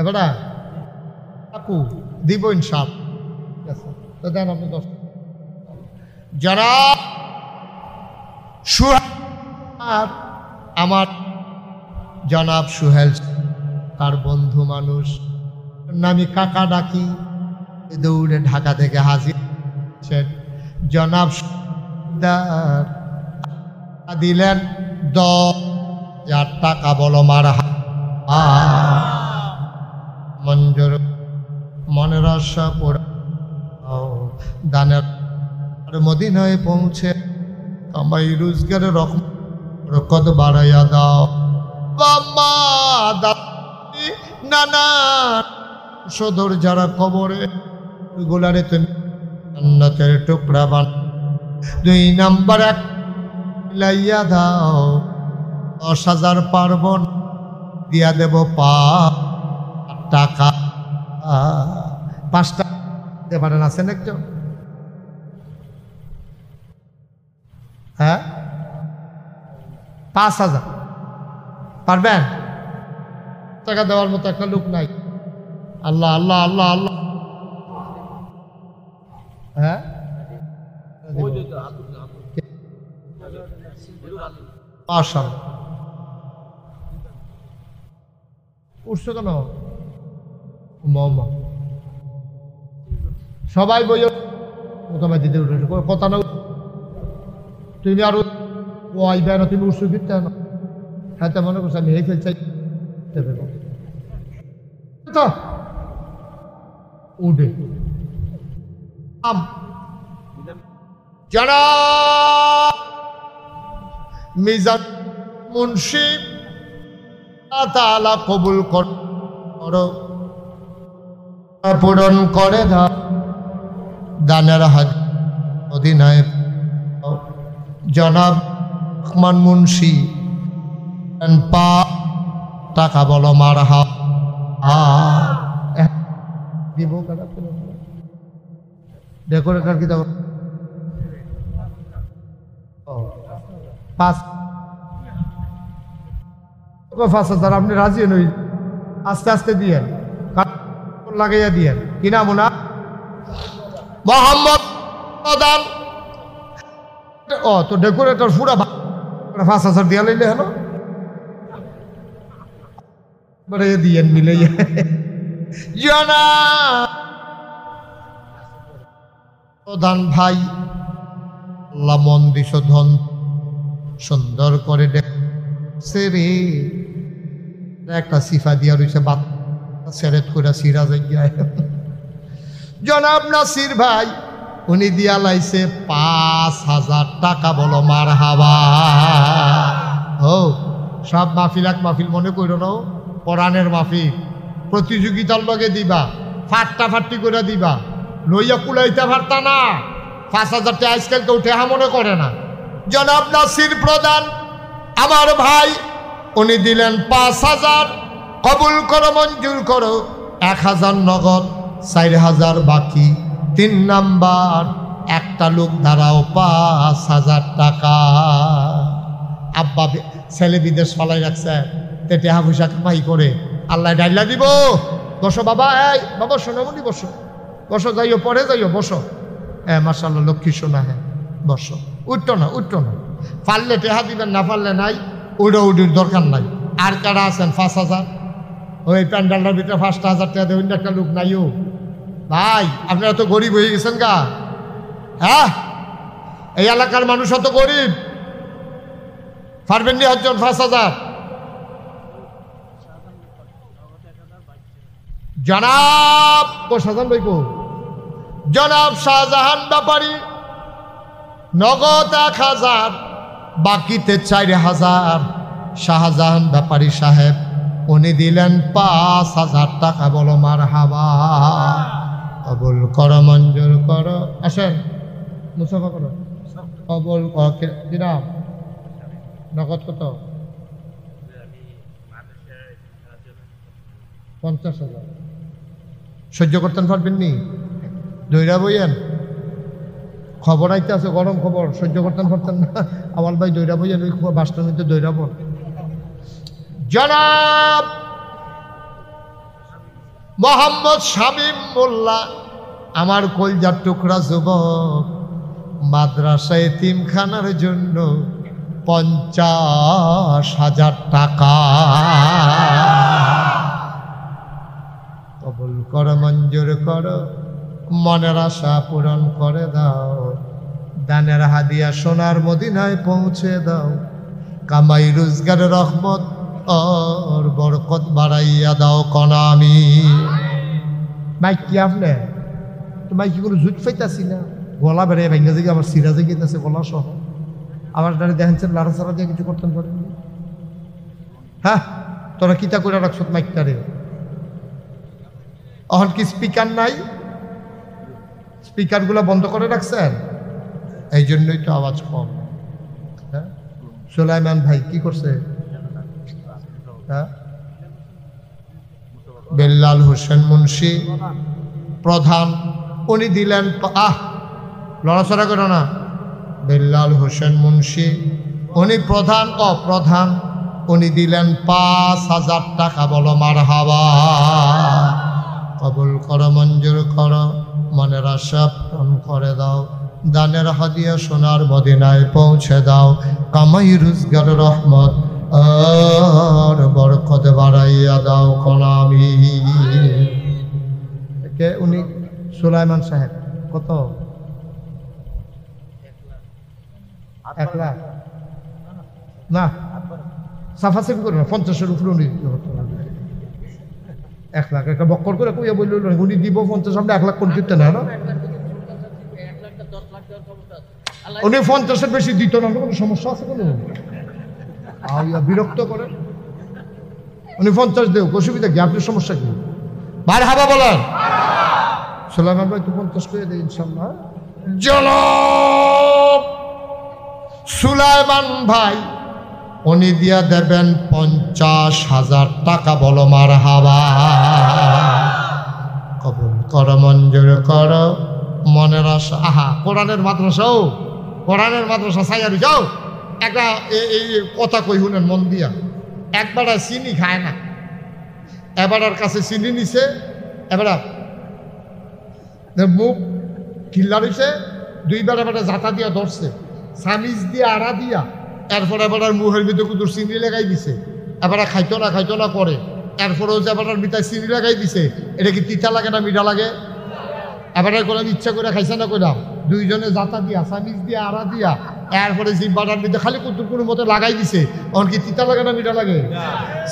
এবারা আপু দিব ইনশাআল্লাহ। তো দেন আপনি 10। যারা সুহেল, আমার জনাব সুহেল তার বন্ধু মানুষ, আমি কাকা ডাকি, দৌড়ে ঢাকা থেকে হাজির জনাব দিলেন 10,000 টাকা। বলো মারহাবা। মঞ্জুর, মনের আশা পোড়াও, দানের মদিনায় পৌঁছে আমায় রোজগারের রকত বাড়াইয়া দাও। বাবা দাদি নানা সদর যারা কবরে গোলারে তুমি জান্নাতের টুকরা বান। 2 নাম্বার 1 লাইয়া দাও, 10,000 পারবো না, দিয়া দেব 5 টাকা। 5 টাকা দিতে পারেন? আছেন একজন? হ্যাঁ 5,000 পারবেন? টাকা দেওয়ার মতো একটা লোক নাই। আল্লাহ আল্লাহ আল্লাহ আল্লাহ। হ্যাঁ উঠছো কেন? সবাই বই দিতে উঠে কথা না, তুমি আরো আইবে না, তুমি উৎসু ফিরতে না। হ্যাঁ তো মনে করছো আমি এই ফেলছি উঠে যারা মিজান মুন্সি তাআলা কবুল করো, পূরণ করে দাও। দানের হাত মদিনায় জনাব রহমান মুন্সি টাকা বলো মারহা দিব ডেকোরেটর কি দাও 5,000 আপনি রাজি নই, আস্তে আস্তে দিয়েন, লাগাইয়া দিয়েন। কি নাম ওনার? মোহাম্মদ প্রধান। ও তো ডেকোরেটর পুরা 5,000 দিয়া লইলে হলো, দিয়েন মিলাইয়া। প্রধান ভাই আল্লাহ মন দিস ধন সুন্দর করে রে একটা সিফা দিয়া রয়েছে বাত সেরেত করে সিরা জায়গায়। জনাব নাসির ভাই উনি দিয়া লাইছে 5,000 টাকা বলো মার হাবা। ও সব মাহফিল এক মাহফিল মনে করো না, কোরআনের মাহফিল প্রতিযোগিতার লগে দিবা, ফাট্টা ফাট্টি করে দিবা, লইয়া কুলাইতে পারতা না। 5,000 টাকা আজকাল কেউ টেহা মনে করে না। জনাব নাসির প্রধান আমার ভাই উনি দিলেন 5,000, কবুল করো মঞ্জুর করো। 1,000 নগদ, 4,000 বাকি। 3 নাম্বার একটা লোক দাঁড়াও 5,000 টাকা। আব্বা ছেলে বিদেশ ফালাই রাখছে, তে টেহা পয়সা কামাই করে আল্লাহ ডাইলা দিব। বসো বাবা, এই বাবা সোনামণি বসো, বসো, যাইও পরে যাইও, বসো। হ্যাঁ মাশাআল্লাহ লক্ষ্মী সোনা, হ্যাঁ বসো। উঠতো না, উঠতো না, পারলে টেহা দিবেন, না পারলে নাই, উড়ো উড়ির দরকার নাই। আর কারা আছেন 5,000? ওই প্যান্ডালটার ভিতরে 5,000 টাকা দেবেন, একটা লোক নাইও ভাই। আপনারা তো গরিব হয়ে গেছেন গা, হ্যাঁ এই এলাকার মানুষ অত গরিব, পারবেন নি হচ্ছেন 5,000? জনাব শাহজাহান ভাই কো, জনাব শাহজাহান ব্যাপারী নগদ 1,000, বাকিতে 4,000। শাহজাহান ব্যাপারী সাহেব উনি দিলেন 5,000 টাকা বলো মার হাবা। কবুল করো মঞ্জুর করো। আসেন মুসাফা করো, কবুল দিলাম। নগদ কত? 50,000। সহ্য করতেন পারবেন নি? দৈরা বইয়েন, খবর আইতে আছে, গরম খবর, সহ্য করতেন পারতেন না? আমার ভাই দৈরা বইয়েন, ওই বাসটার মধ্যে দৈরা পড়। জনাব মোহাম্মদ শামীম মোল্লা আমার কলজার টুকরা যুবক, মাদ্রাসায় এতিমখানার জন্য 50,000 টাকা। কবুল করো মঞ্জুর করো, মনের আশা পূরণ করে দাও। দানের হাদিয়া সোনার মদিনায় পৌঁছে দাও। কামাই রোজগারের রহমত আর বরকত বাড়াইয়া দাও কনামি। ভাই কি আপনি তো ভাই কি কোনো জুট পাইতাছি না, গলা বেড়ে ভেঙে থেকে আমার সিরাজে গিয়েছে গলা সহ। আমার দাঁড়িয়ে দেখেন লাড়াচাড়া দিয়ে কিছু করতেন পারেন। হ্যাঁ তোরা কিতা করে রাখছ মাইকটারে? এখন কি স্পিকার নাই? স্পিকারগুলো বন্ধ করে রাখছেন, এই জন্যই তো আওয়াজ কম। হ্যাঁ সুলাইমান ভাই কি করছে? হ্যাঁ বেল্লাল হোসেন মুন্সি প্রধান উনি দিলেন, লড়াচড়া করো না। বেল্লাল হোসেন মুন্সি উনি প্রধান, অপ্রধান উনি দিলেন 5,000 টাকা বলো মার হাবা। কবুল করো মঞ্জুর করো, মনের আশা পূরণ করে দাও। দানের হাদিয়া সোনার মদিনায় পৌঁছে দাও। কামাই রোজগার রহমত আর বরকত বাড়াইয়া দাও কনামি। কে উনি? সুলাইমান সাহেব। কত? 1 লাখ না, সাফাসিফি করে না, 50-এর উপরে উনি 1 লাখ। একটা বক্কর করে কইয়া বলল উনি দিব 50, আমরা 1 লাখ কোন দিতে না, উনি 50-এর বেশি দিত না। কোনো সমস্যা আছে কোনো? বিরক্ত করে উনি 50 দেও, অসুবিধা কি? আপনার সমস্যা কি? ভাই হাবা বলেন। সুলাইমান ভাই তো 50 করে দেয় ইনশাল্লাহ। জনাব সুলাইমান ভাই উনি দিয়া দেবেন 50,000 টাকা। বলো মারহাবা। কবুল কর, মঞ্জুর কর মনের আশা। আহা, কোরআনের মাদ্রাসাও, কোরআনের মাদ্রাসা সাইয়ার যাও। একটা এই কথা কই শুনেন মন দিয়া। একবার চিনি খায় না, এবার কাছে চিনি নিছে, এবার মুখ কিল্লা দিছে, দুইবার এবার জাতা দিয়া ধরছে, সামিজ দিয়ে আড়া দিয়া, এরপর এবার মুখের ভিতরে কুতুর চিনি লাগাই দিছে। এবার খাইতো না করে, এরপরেও যে এবার মিঠাই চিনি লাগাই দিছে। এটা কি তিতা লাগে না মিঠা লাগে? এবার করলাম ইচ্ছা করে খাইছে না কইলাম, দুইজনে জাতা দিয়া সামিজ দিয়া আড়া দিয়া, এরপরে জিব্বাটার মধ্যে খালি কুতুর কোনো মতো লাগাই দিছে। এখন কি তিতা লাগে না মিঠা লাগে?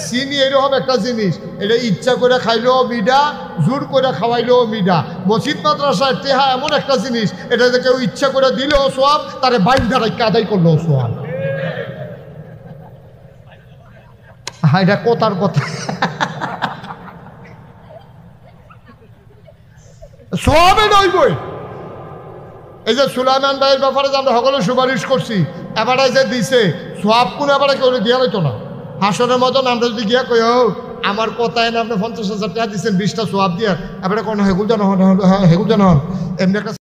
চিনি এরকম একটা জিনিস, এটা ইচ্ছা করে খাইলেও মিঠা, জোর করে খাওয়াইলেও মিঠা। মসজিদ মাদ্রাসার টেহা এমন একটা জিনিস, এটা যে কেউ ইচ্ছা করে দিলেও সোয়াব, তারে বাইন ধারাইকে আদায় করলেও সোয়াব। হ্যাঁ, এটা কথার কথা। সোয়াবে নইবই। এই যে সুলাইমান ভাইয়ের ব্যাপারে যে আমরা সকলে সুপারিশ করছি, এবারে যে দিছে সোয়াব কোন এবারে কেউ দিয়া হইতো না। হাসনের মতন আমরা যদি গিয়া কই আমার কথায় না আপনি 50,000 টাকা দিচ্ছেন, 20টা সোয়াব দিয়ে, এবারে কোন হেগুল জানা হন, হেগুল জানা হন এমনি একটা